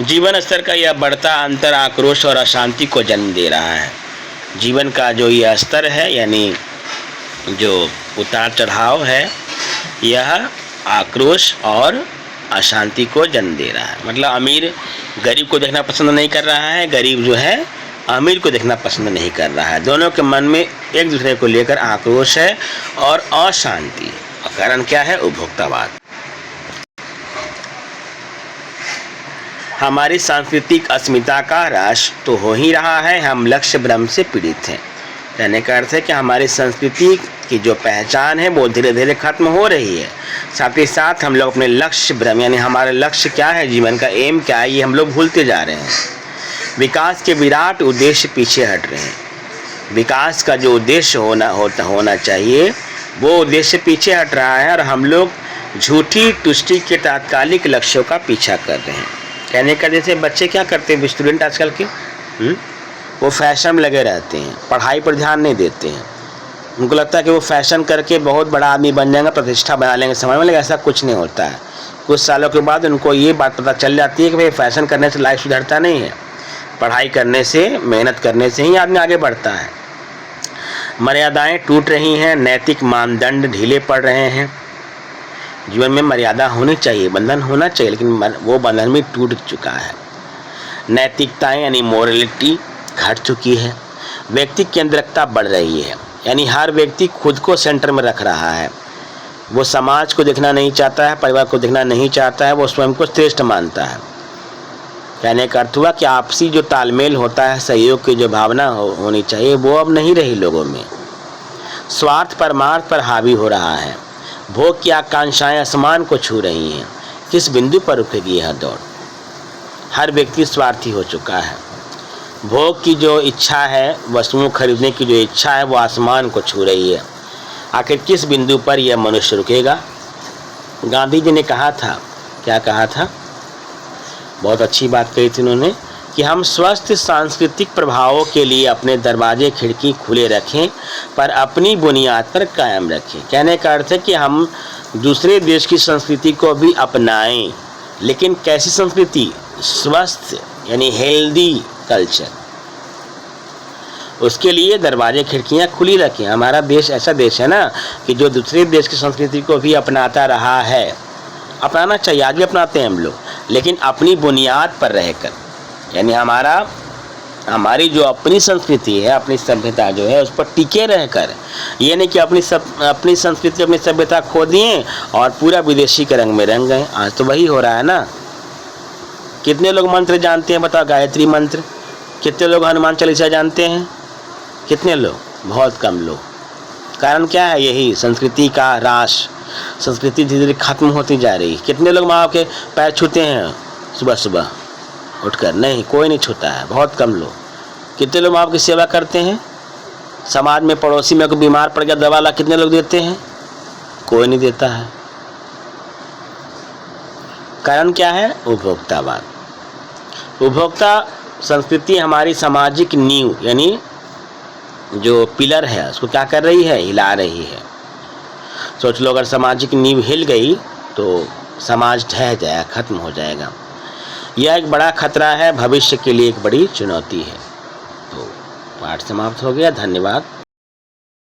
जीवन स्तर का यह बढ़ता अंतर आक्रोश और अशांति को जन्म दे रहा है। जीवन का जो यह स्तर है, यानी जो उतार चढ़ाव है, यह आक्रोश और अशांति को जन्म दे रहा है। मतलब अमीर गरीब को देखना पसंद नहीं कर रहा है, गरीब जो है अमीर को देखना पसंद नहीं कर रहा है। दोनों के मन में एक दूसरे को लेकर आक्रोश है और अशांति। कारण क्या है? उपभोक्तावाद। हमारी सांस्कृतिक अस्मिता का ह्रास तो हो ही रहा है। हम लक्ष्य भ्रम से पीड़ित हैं। कहने का अर्थ है कि हमारी संस्कृति की जो पहचान है वो धीरे धीरे खत्म हो रही है। साथ ही साथ हम लोग अपने लक्ष्य भ्रम, यानी हमारा लक्ष्य क्या है, जीवन का एम क्या है, ये हम लोग भूलते जा रहे हैं। विकास के विराट उद्देश्य पीछे हट रहे हैं। विकास का जो उद्देश्य होना चाहिए वो उद्देश्य पीछे हट रहा है और हम लोग झूठी तुष्टि के तात्कालिक लक्ष्यों का पीछा कर रहे हैं। कहने का जैसे बच्चे क्या करते हैं, स्टूडेंट आजकल के वो फैशन में लगे रहते हैं, पढ़ाई पर ध्यान नहीं देते हैं। उनको लगता है कि वो फैशन करके बहुत बड़ा आदमी बन जाएंगे, प्रतिष्ठा बना लेंगे समाज में, लेकिन ऐसा कुछ नहीं होता है। कुछ सालों के बाद उनको ये बात पता चल जाती है कि भाई फैशन करने से लाइफ सुधरता नहीं है, पढ़ाई करने से, मेहनत करने से ही आदमी आगे बढ़ता है। मर्यादाएं टूट रही हैं, नैतिक मानदंड ढीले पड़ रहे हैं। जीवन में मर्यादा होनी चाहिए, बंधन होना चाहिए, लेकिन वो बंधन भी टूट चुका है। नैतिकताएं यानी मोरलिटी घट चुकी है। व्यक्ति केंद्रिकता बढ़ रही है, यानी हर व्यक्ति खुद को सेंटर में रख रहा है। वो समाज को देखना नहीं चाहता है, परिवार को देखना नहीं चाहता है, वो स्वयं को श्रेष्ठ मानता है। कहने का अर्थ हुआ कि आपसी जो तालमेल होता है, सहयोग की जो भावना होनी चाहिए, वो अब नहीं रही लोगों में। स्वार्थ परमार्थ पर हावी हो रहा है। भोग की आकांक्षाएं आसमान को छू रही हैं। किस बिंदु पर रुकेगी यह दौड़? हर व्यक्ति स्वार्थी हो चुका है। भोग की जो इच्छा है, वस्तुओं खरीदने की जो इच्छा है, वो आसमान को छू रही है। आखिर किस बिंदु पर यह मनुष्य रुकेगा? गांधी जी ने कहा था, क्या कहा था? बहुत अच्छी बात कही थी उन्होंने कि हम स्वस्थ सांस्कृतिक प्रभावों के लिए अपने दरवाजे खिड़की खुले रखें, पर अपनी बुनियाद पर कायम रखें। कहने का अर्थ है कि हम दूसरे देश की संस्कृति को भी अपनाएं, लेकिन कैसी संस्कृति? स्वस्थ यानी हेल्दी कल्चर। उसके लिए दरवाजे खिड़कियां खुली रखें। हमारा देश ऐसा देश है ना कि जो दूसरे देश की संस्कृति को भी अपनाता रहा है। अपनाना चाहिए, आज भी अपनाते हैं हम लोग, लेकिन अपनी बुनियाद पर रहकर। यानी हमारी जो अपनी संस्कृति है, अपनी सभ्यता जो है, उस पर टिके रहकर। ये नहीं कि अपनी संस्कृति, अपनी सभ्यता खो दिए और पूरा विदेशी के रंग में रंग गए। आज तो वही हो रहा है ना। कितने लोग मंत्र जानते हैं बताओ? गायत्री मंत्र। कितने लोग हनुमान चालीसा जानते हैं? कितने लोग? बहुत कम लोग। कारण क्या है? यही संस्कृति का ह्रास। संस्कृति धीरे धीरे खत्म होती जा रही है। कितने लोग माँ के पैर छूते हैं सुबह सुबह उठकर? नहीं, कोई नहीं छूता है, बहुत कम लोग। कितने लोग माँ की सेवा करते हैं? समाज में पड़ोसी में कोई बीमार पड़ गया, दवा ला कितने लोग देते हैं? कोई नहीं देता है। कारण क्या है? उपभोक्तावाद। उपभोक्ता संस्कृति हमारी सामाजिक नींव, यानी जो पिलर है, उसको क्या कर रही है? हिला रही है। सोच लो, अगर सामाजिक नींव हिल गई तो समाज ढह जाएगा, खत्म हो जाएगा। यह एक बड़ा खतरा है, भविष्य के लिए एक बड़ी चुनौती है। तो पाठ समाप्त हो गया। धन्यवाद।